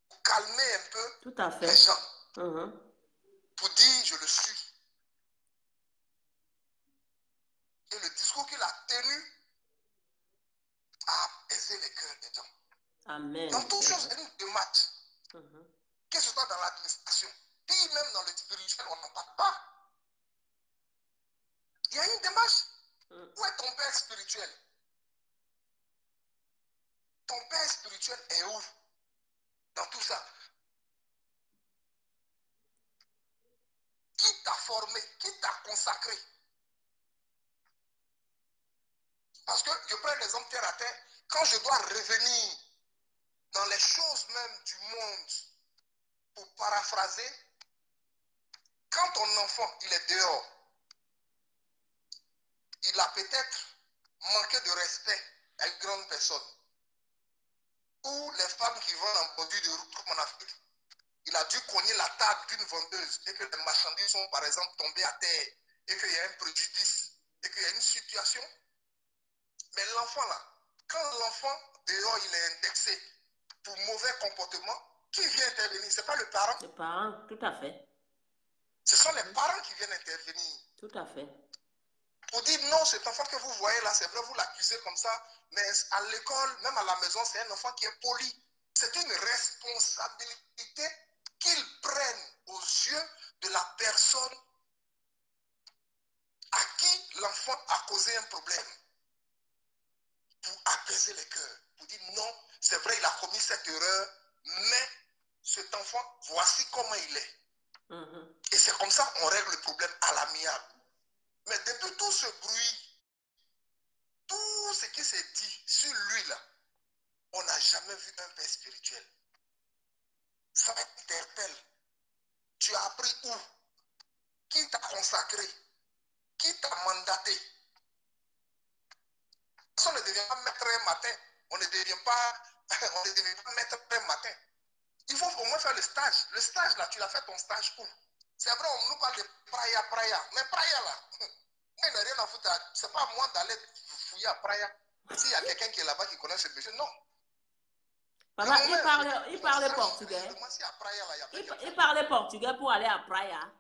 Pour calmer un peu tout à fait. les gens. Pour dire, je le suis. Et le discours qu'il a tenu a apaisé les cœurs des gens. Amen. Dans toutes choses, il y a une démarche. Que ce soit dans l'administration, puis même dans le spirituel, on n'en parle pas. Il y a une démarche. Où est ton père spirituel? Ton père spirituel est où? Dans tout ça. Qui t'a formé? Qui t'a consacré? Parce que je prends l'exemple terre à terre. Quand je dois revenir dans les choses même du monde, pour paraphraser, quand ton enfant il est dehors, il a peut-être manqué de respect à une grande personne. Ou les femmes qui vont en bordure de route comme en Afrique. Il a dû cogner la table d'une vendeuse et que les marchandises sont par exemple tombées à terre et qu'il y a un préjudice et qu'il y a une situation. Mais l'enfant là, quand l'enfant dehors il est indexé pour mauvais comportement, qui vient intervenir? Ce n'est pas le parent. Les parents, tout à fait. Ce sont les parents qui viennent intervenir. Tout à fait. Pour dire non, cet enfant que vous voyez là, c'est vrai, vous l'accusez comme ça, mais à l'école, même à la maison, c'est un enfant qui est poli. C'est une responsabilité qu'ils prennent aux yeux de la personne à qui l'enfant a causé un problème. Pour apaiser les cœurs. Pour dire non, c'est vrai, il a commis cette erreur, mais cet enfant, voici comment il est. Et c'est comme ça qu'on règle le problème à l'amiable. Mais depuis tout ce bruit, tout ce qui s'est dit sur lui là, on n'a jamais vu un père spirituel. Ça m'interpelle. Tu as appris où? Qui t'a consacré? Qui t'a mandaté? On ne devient pas maître un matin. On ne devient pas maître un matin. Il faut au moins faire le stage. Le stage là, tu l'as fait ton stage où? C'est vrai, on nous parle de Praia. Mais Praia là, moi, il n'a rien à foutre. C'est pas à moi d'aller fouiller à Praia. S'il y a quelqu'un qui est là-bas qui connaît ce monsieur, non. Papa, il parlait portugais. Il parlait portugais pour aller à Praia.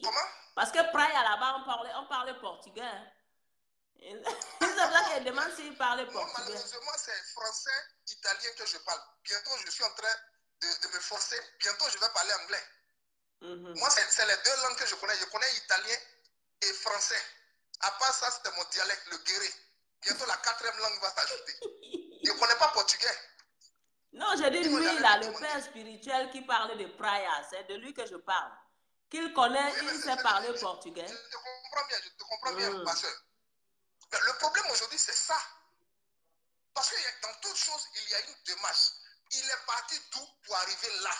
Comment? Parce que Praia là-bas, on parlait portugais. C'est ça qu'il demande s'il parlait portugais. Malheureusement, c'est français, italien que je parle. Bientôt, je suis en train de me forcer. Bientôt, je vais parler anglais. Moi, c'est les deux langues que je connais. Je connais italien et français. À part ça, c'était mon dialecte, le guéré. Bientôt, la 4e langue va s'ajouter. Je ne connais pas portugais. Non, j'ai dit lui, là, le père spirituel qui parlait de praia. C'est de lui que je parle. Qu'il connaît, oui, il sait parler portugais. Je te comprends bien, ma soeur. Mais le problème aujourd'hui, c'est ça. Parce que dans toute chose, il y a une démarche. Il est parti d'où pour arriver là.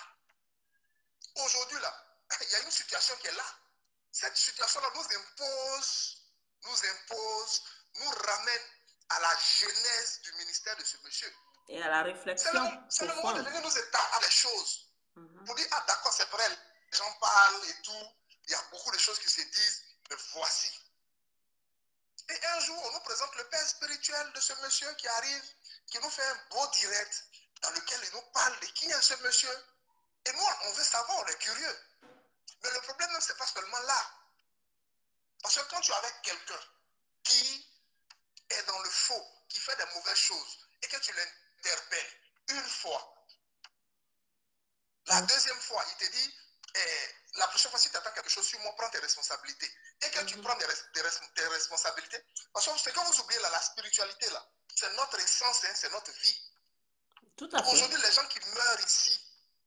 Aujourd'hui, là, il y a une situation qui est là. Cette situation-là nous nous ramène à la genèse du ministère de ce monsieur. Et à la réflexion. C'est le moment de venir nous étaler les choses. Pour dire, ah d'accord, c'est vrai, les gens parlent et tout. Il y a beaucoup de choses qui se disent, mais voici. Et un jour, on nous présente le père spirituel de ce monsieur qui arrive, qui nous fait un beau direct dans lequel il nous parle de qui est ce monsieur. Et nous, on veut savoir, on est curieux. Mais le problème, ce n'est pas seulement là. Parce que quand tu es avec quelqu'un qui est dans le faux, qui fait des mauvaises choses, et que tu l'interpelles une fois, la deuxième fois, il te dit, la prochaine fois, si tu attends quelque chose sur moi, prends tes responsabilités. Et que tu prends tes responsabilités, parce que ce que vous oubliez là, la spiritualité là, c'est notre essence, hein, c'est notre vie. Tout à fait. Aujourd'hui, les gens qui meurent ici,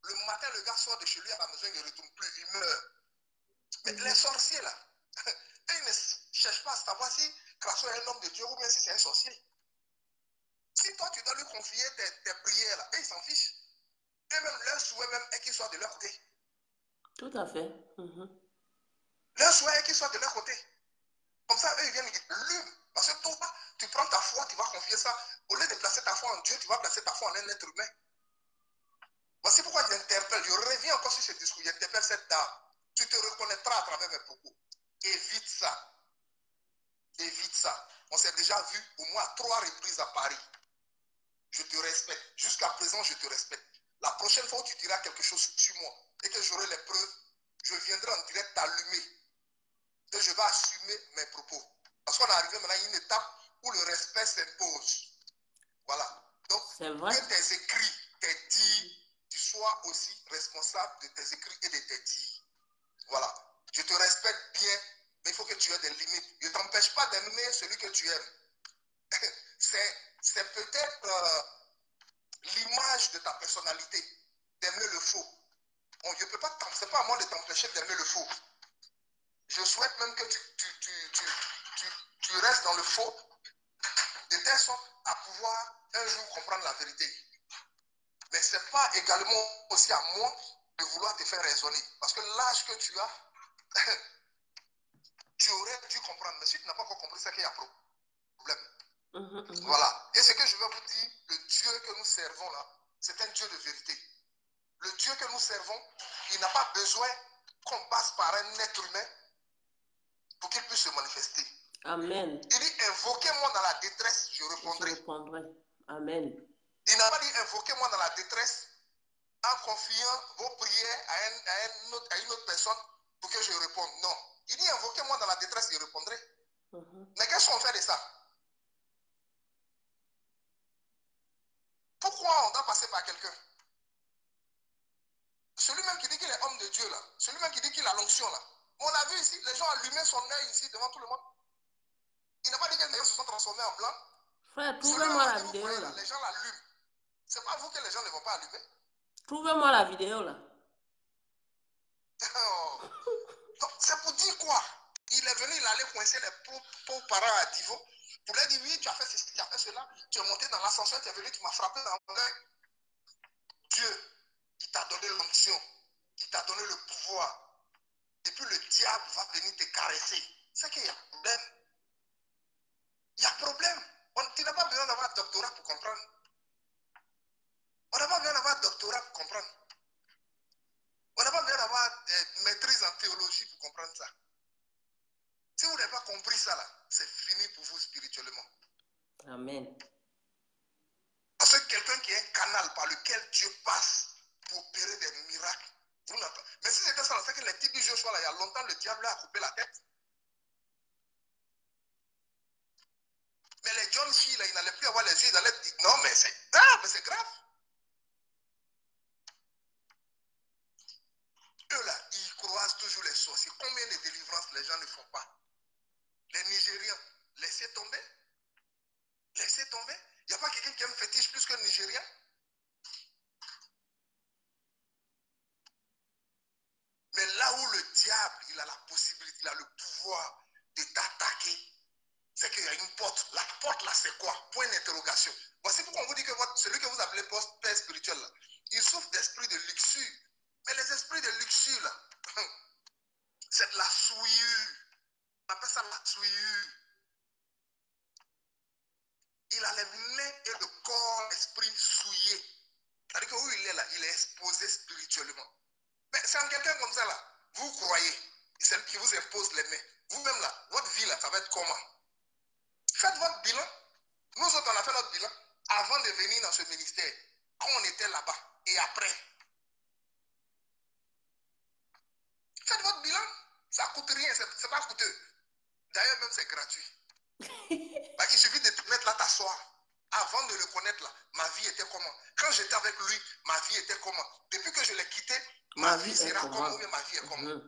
le matin, le gars sort de chez lui à la maison, il ne retourne plus, il meurt. Mais les sorciers là, ils ne cherchent pas à savoir si Crasso est un homme de Dieu ou bien si c'est un sorcier. Si toi, tu dois lui confier tes prières là, et ils s'en fichent. Eux-mêmes, leur souhait même est qu'ils soient de leur côté. Tout à fait. Leur souhait est qu'ils soient de leur côté. Comme ça, eux, ils viennent l'hume. Parce que toi, tu prends ta foi, tu vas confier ça. Au lieu de placer ta foi en Dieu, tu vas placer ta foi en un être humain. Voici pourquoi j'interpelle. Je reviens encore sur ce discours. J'interpelle cette dame. Tu te reconnaîtras à travers mes propos. Évite ça. Évite ça. On s'est déjà vu au moins 3 reprises à Paris. Je te respecte. Jusqu'à présent, je te respecte. La prochaine fois où tu diras quelque chose sur moi et que j'aurai les preuves, je viendrai en direct t'allumer. Et je vais assumer mes propos. Parce qu'on est arrivé maintenant à une étape où le respect s'impose. Voilà. Donc, que tes écrits, tes dits, tu sois aussi responsable de tes écrits et de tes dits. Voilà. Je te respecte bien, mais il faut que tu aies des limites. Je ne t'empêche pas d'aimer celui que tu aimes. C'est peut-être l'image de ta personnalité d'aimer le faux. Bon, je peux pas, c'est pas à moi de t'empêcher d'aimer le faux. Je souhaite même que tu restes dans le faux de telle sorte à pouvoir un jour comprendre la vérité. Mais ce n'est pas également aussi à moi de vouloir te faire raisonner. Parce que l'âge que tu as, tu aurais dû comprendre. Mais si tu n'as pas encore compris, c'est qu'il y a problème. Voilà. Et ce que je veux vous dire, le Dieu que nous servons là, c'est un Dieu de vérité. Le Dieu que nous servons, il n'a pas besoin qu'on passe par un être humain pour qu'il puisse se manifester. Amen. Il dit, invoquez-moi dans la détresse, je répondrai. Amen. Il n'a pas dit, invoquez-moi dans la détresse en confiant vos prières à une autre personne pour que je réponde. Non. Il dit, invoquez-moi dans la détresse, je répondrai. Mais qu'est-ce qu'on fait de ça? Pourquoi on doit passer par quelqu'un? Celui-même qui dit qu'il est homme de Dieu là, celui-même qui dit qu'il a l'onction là. On l'a vu ici, les gens allumaient son œil ici devant tout le monde. Il n'a pas dit que les gens se sont transformés en blanc. Frère, trouvez-moi la vidéo là. Les gens l'allument. C'est pas vous que les gens ne vont pas allumer. Trouvez-moi la vidéo là. Donc, c'est pour dire quoi? Il est venu, il allait coincer les pauvres parents à Divo. Pour leur dire, oui, tu as fait ceci, tu as fait cela. Tu es monté dans l'ascenseur, tu es venu, tu m'as frappé dans l'œil. Dieu, il t'a donné l'onction. Il t'a donné le pouvoir. Et puis le diable va venir te caresser. C'est qu'il y a problème. Il y a problème. Tu n'as pas besoin d'avoir un doctorat pour comprendre. On n'a pas besoin d'avoir un doctorat pour comprendre. On n'a pas besoin d'avoir une maîtrise en théologie pour comprendre ça. Si vous n'avez pas compris ça là, c'est fini pour vous spirituellement. Amen. Parce que quelqu'un qui est un canal par lequel Dieu passe pour opérer des miracles, vous n'avez pas. Mais si c'était ça, c'est que les types du Joshua là, il y a longtemps, le diable a coupé la tête. Mais les John Shee là, ils n'allaient plus avoir les yeux, ils allaient dire non, mais c'est grave, mais c'est grave. Eux là, ils Combien de délivrances les gens ne font pas? Les Nigériens, laissez tomber. Laissez tomber. Il n'y a pas quelqu'un qui aime fétiche plus qu'un Nigérien. Mais là où le diable, il a la possibilité, il a le pouvoir de t'attaquer, c'est qu'il y a une porte. La porte là, c'est quoi? Point d'interrogation. Voici pourquoi on vous dit que celui que vous appelez père spirituel là, il souffre d'esprit de luxure. Mais les esprits de luxure là, c'est de la souillure. On appelle ça la souillure. Il a les mains et le corps, l'esprit souillé. C'est-à-dire que où il est là, il est exposé spirituellement. Mais c'est en quelqu'un comme ça là, vous croyez, c'est lui qui vous impose les mains. Vous-même là, votre vie là, ça va être comment? Faites votre bilan. Nous autres, on a fait notre bilan avant de venir dans ce ministère, quand on était là-bas et après. Faites votre bilan. Ça ne coûte rien, c'est pas coûteux. D'ailleurs, même c'est gratuit. Bah, il suffit de te mettre là, t'asseoir. Avant de le connaître là, ma vie était comment? Quand j'étais avec lui, ma vie était comment? Depuis que je l'ai quitté, ma vie sera comment ou bien ma vie est comment?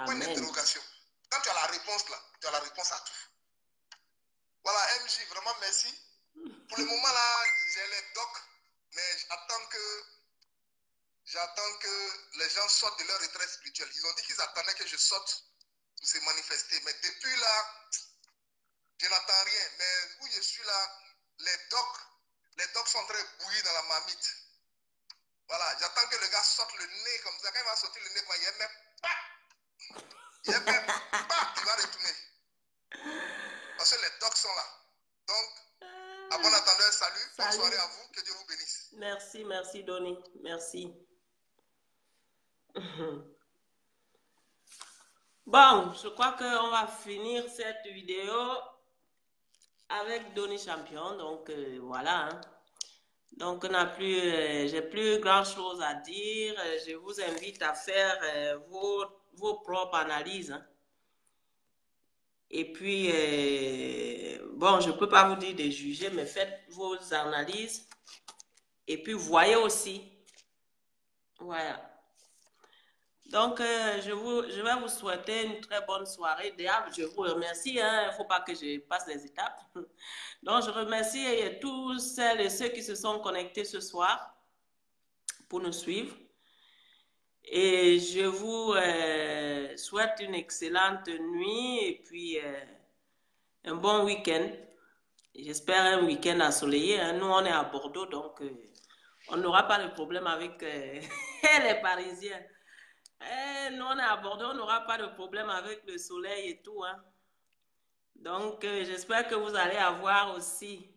Point d'interrogation. Quand tu as la réponse là, tu as la réponse à tout. Voilà, MJ, vraiment merci. Pour le moment là, j'ai les docs, mais j'attends que les gens sortent de leur retraite spirituelle. Ils ont dit qu'ils attendaient que je sorte pour se manifester. Mais depuis là, je n'attends rien. Mais où je suis là, les docs sont très bouillis dans la marmite. Voilà, j'attends que le gars sorte le nez comme ça. Quand il va sortir le nez, il y a même pas. Il y a même pas. Il va retourner. Parce que les docs sont là. Donc, à bon attendeur, salut. Bonne soirée à vous. Que Dieu vous bénisse. Merci, merci, Donny. Merci. Bon, je crois qu'on va finir cette vidéo avec Donny Champion. Donc, voilà. Hein. Donc, j'ai plus grand chose à dire. Je vous invite à faire vos propres analyses. Hein. Et puis, bon, je ne peux pas vous dire de juger, mais faites vos analyses. Et puis, voyez aussi. Voilà. Donc, je vais vous souhaiter une très bonne soirée. D'ailleurs, je vous remercie. Hein, il ne faut pas que je passe les étapes. Donc, je remercie tous celles et ceux qui se sont connectés ce soir pour nous suivre. Et je vous souhaite une excellente nuit et puis un bon week-end. J'espère un week-end ensoleillé. Hein. Nous, on est à Bordeaux, donc on n'aura pas de problème avec les Parisiens. Nous, on est à Bordeaux, on n'aura pas de problème avec le soleil et tout. Hein. Donc, j'espère que vous allez avoir aussi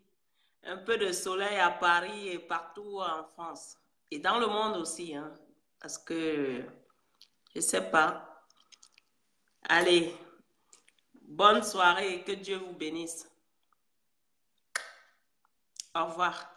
un peu de soleil à Paris et partout en France. Et dans le monde aussi. Hein, parce que, je ne sais pas. Allez, bonne soirée et que Dieu vous bénisse. Au revoir.